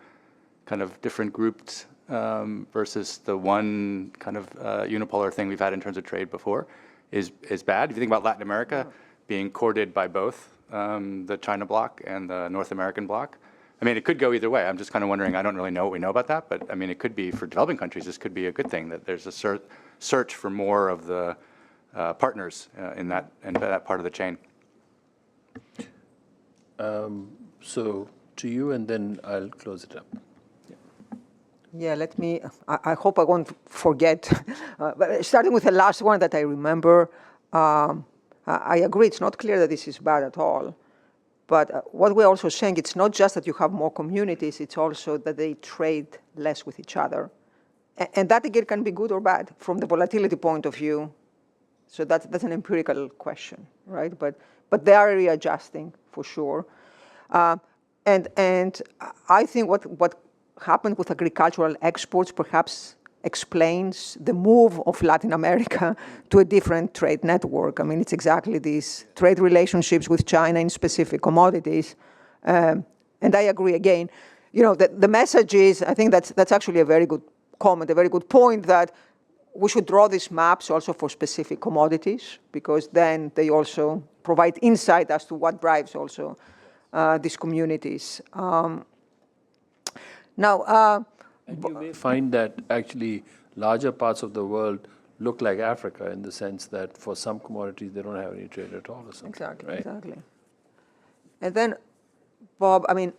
kind of different groups versus the one kind of unipolar thing we've had in terms of trade before is bad? If you think about Latin America being courted by both the China bloc and the North American bloc, I mean, it could go either way. I'm just kind of wondering, I don't really know what we know about that, but I mean, it could be, for developing countries, this could be a good thing, that there's a search for more of the partners in that part of the chain. So to you, and then I'll close it up. Yeah, I hope I won't forget. But starting with the last one that I remember, I agree, it's not clear that this is bad at all. But what we're also saying, it's not just that you have more communities, it's also that they trade less with each other. And that, again, can be good or bad from the volatility point of view. So that's an empirical question, right? But they are readjusting, for sure. And I think what happened with agricultural exports perhaps explains the move of Latin America to a different trade network. I mean, it's exactly these trade relationships with China in specific commodities. And I agree again. The message is, I think that's actually a very good comment, a very good point, that we should draw these maps also for specific commodities, because then they also provide insight as to what drives also these communities. And you may find that actually larger parts of the world look like Africa in the sense that for some commodities they don't have any trade at all or something. Exactly, right? exactly. And then, Bob, I mean,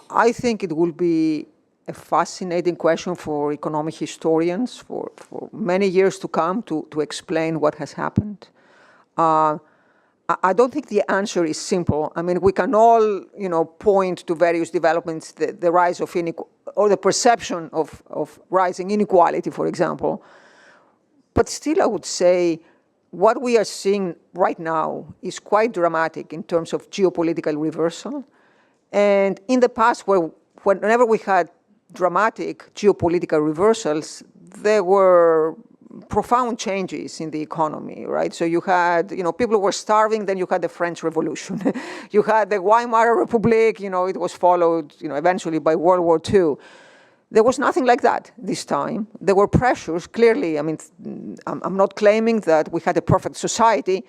I think it will be a fascinating question for economic historians for many years to come to explain what has happened. I don't think the answer is simple. I mean, we can all, point to various developments, the rise of or the perception of rising inequality, for example. But still, I would say what we are seeing right now is quite dramatic in terms of geopolitical reversal. And in the past, whenever we had dramatic geopolitical reversals, there were profound changes in the economy, right? So you had, people were starving, then you had the French Revolution. You had the Weimar Republic, it was followed, eventually by World War II. There was nothing like that this time. There were pressures, clearly. I mean, I'm not claiming that we had a perfect society,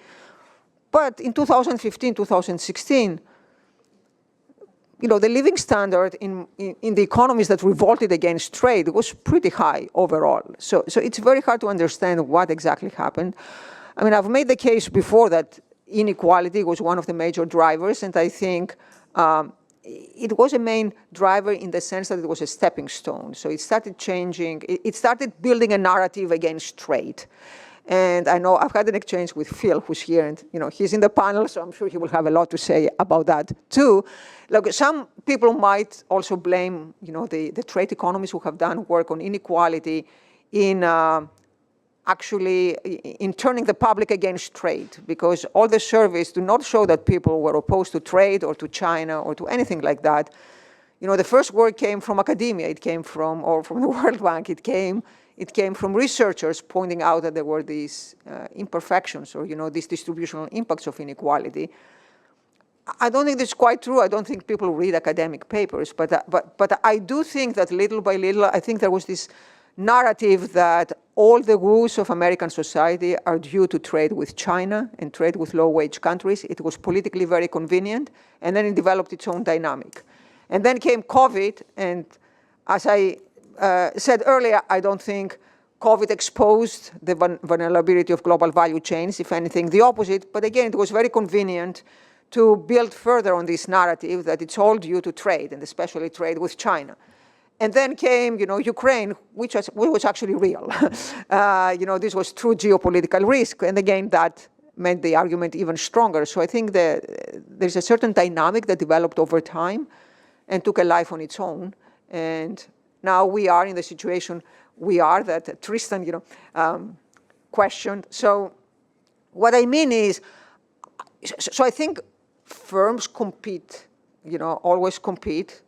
but in 2015, 2016, the living standard in the economies that revolted against trade was pretty high overall. So it's very hard to understand what exactly happened. I mean, I've made the case before that inequality was one of the major drivers, and I think it was a main driver in the sense that it was a stepping stone. So it started changing, it started building a narrative against trade. And I know I've had an exchange with Phil, who's here, and he's in the panel, so I'm sure he will have a lot to say about that too. Look, some people might also blame, the trade economists who have done work on inequality in actually in turning the public against trade, because all the surveys do not show that people were opposed to trade or to China or to anything like that. The first word came from academia, it came from, or from the World Bank, it came from researchers pointing out that there were these imperfections or, these distributional impacts of inequality. I don't think this is quite true. I don't think people read academic papers, but I do think that little by little, I think there was this narrative that all the woes of American society are due to trade with China and trade with low-wage countries. It was politically very convenient, and then it developed its own dynamic. And then came COVID, and as I said earlier, I don't think COVID exposed the vulnerability of global value chains, if anything, the opposite. But again, it was very convenient to build further on this narrative that it's all due to trade, and especially trade with China. And then came, Ukraine, which was actually real. This was true geopolitical risk. And again, that made the argument even stronger. So I think that there's a certain dynamic that developed over time and took a life on its own. And now we are in the situation we are that Tristan, questioned. So what I mean is, so I think firms compete, always compete.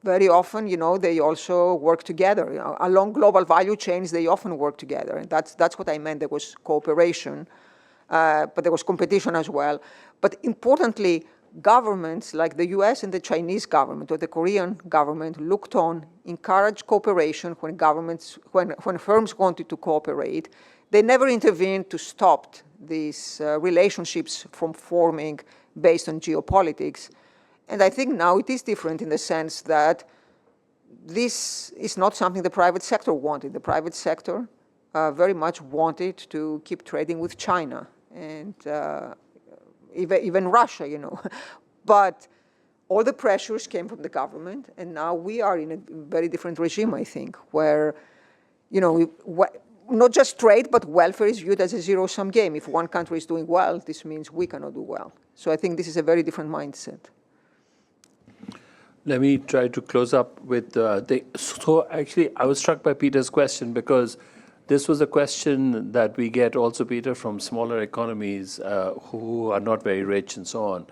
Very often, they also work together. Along global value chains, they often work together. And that's what I meant. There was cooperation, but there was competition as well. But importantly, governments like the US and the Chinese government or the Korean government looked on, encouraged cooperation when firms wanted to cooperate. They never intervened to stop these relationships from forming based on geopolitics. And I think now it is different in the sense that this is not something the private sector wanted. The private sector very much wanted to keep trading with China and even Russia, But all the pressures came from the government, and now we are in a very different regime, I think, where, not just trade, but welfare is viewed as a zero-sum game. If one country is doing well, this means we cannot do well. So I think this is a very different mindset. Let me try to close up with so actually, I was struck by Peter's question because this was a question that we get also, Peter, from smaller economies who are not very rich and so on.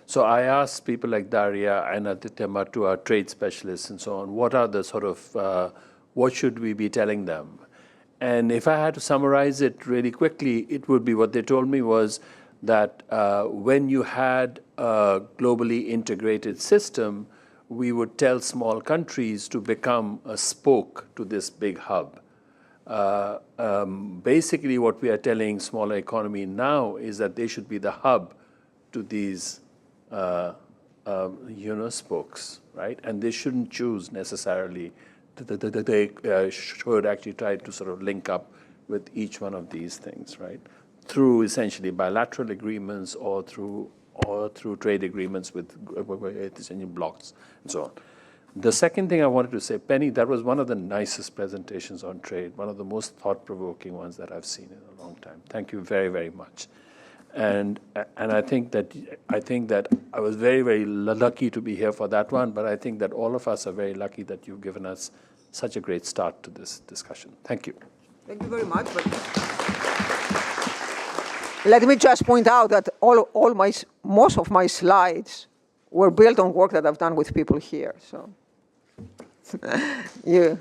So I asked people like Daria and Aditya Matu, our trade specialists and so on, what are the sort of, what should we be telling them? And if I had to summarize it really quickly, it would be what they told me was that when you had a globally integrated system, we would tell small countries to become a spoke to this big hub. Basically, what we are telling smaller economy now is that they should be the hub to these, spokes, right? And they shouldn't choose necessarily. They should actually try to sort of link up with each one of these things, right? Through essentially bilateral agreements or through trade agreements with blocks and so on. The second thing I wanted to say, Penny, that was one of the nicest presentations on trade, one of the most thought-provoking ones that I've seen in a long time. Thank you very, very much. And I think that I was very, very lucky to be here for that one, but I think that all of us are very lucky that you've given us such a great start to this discussion. Thank you. Thank you very much. Let me just point out that most of my slides were built on work that I've done with people here. So. You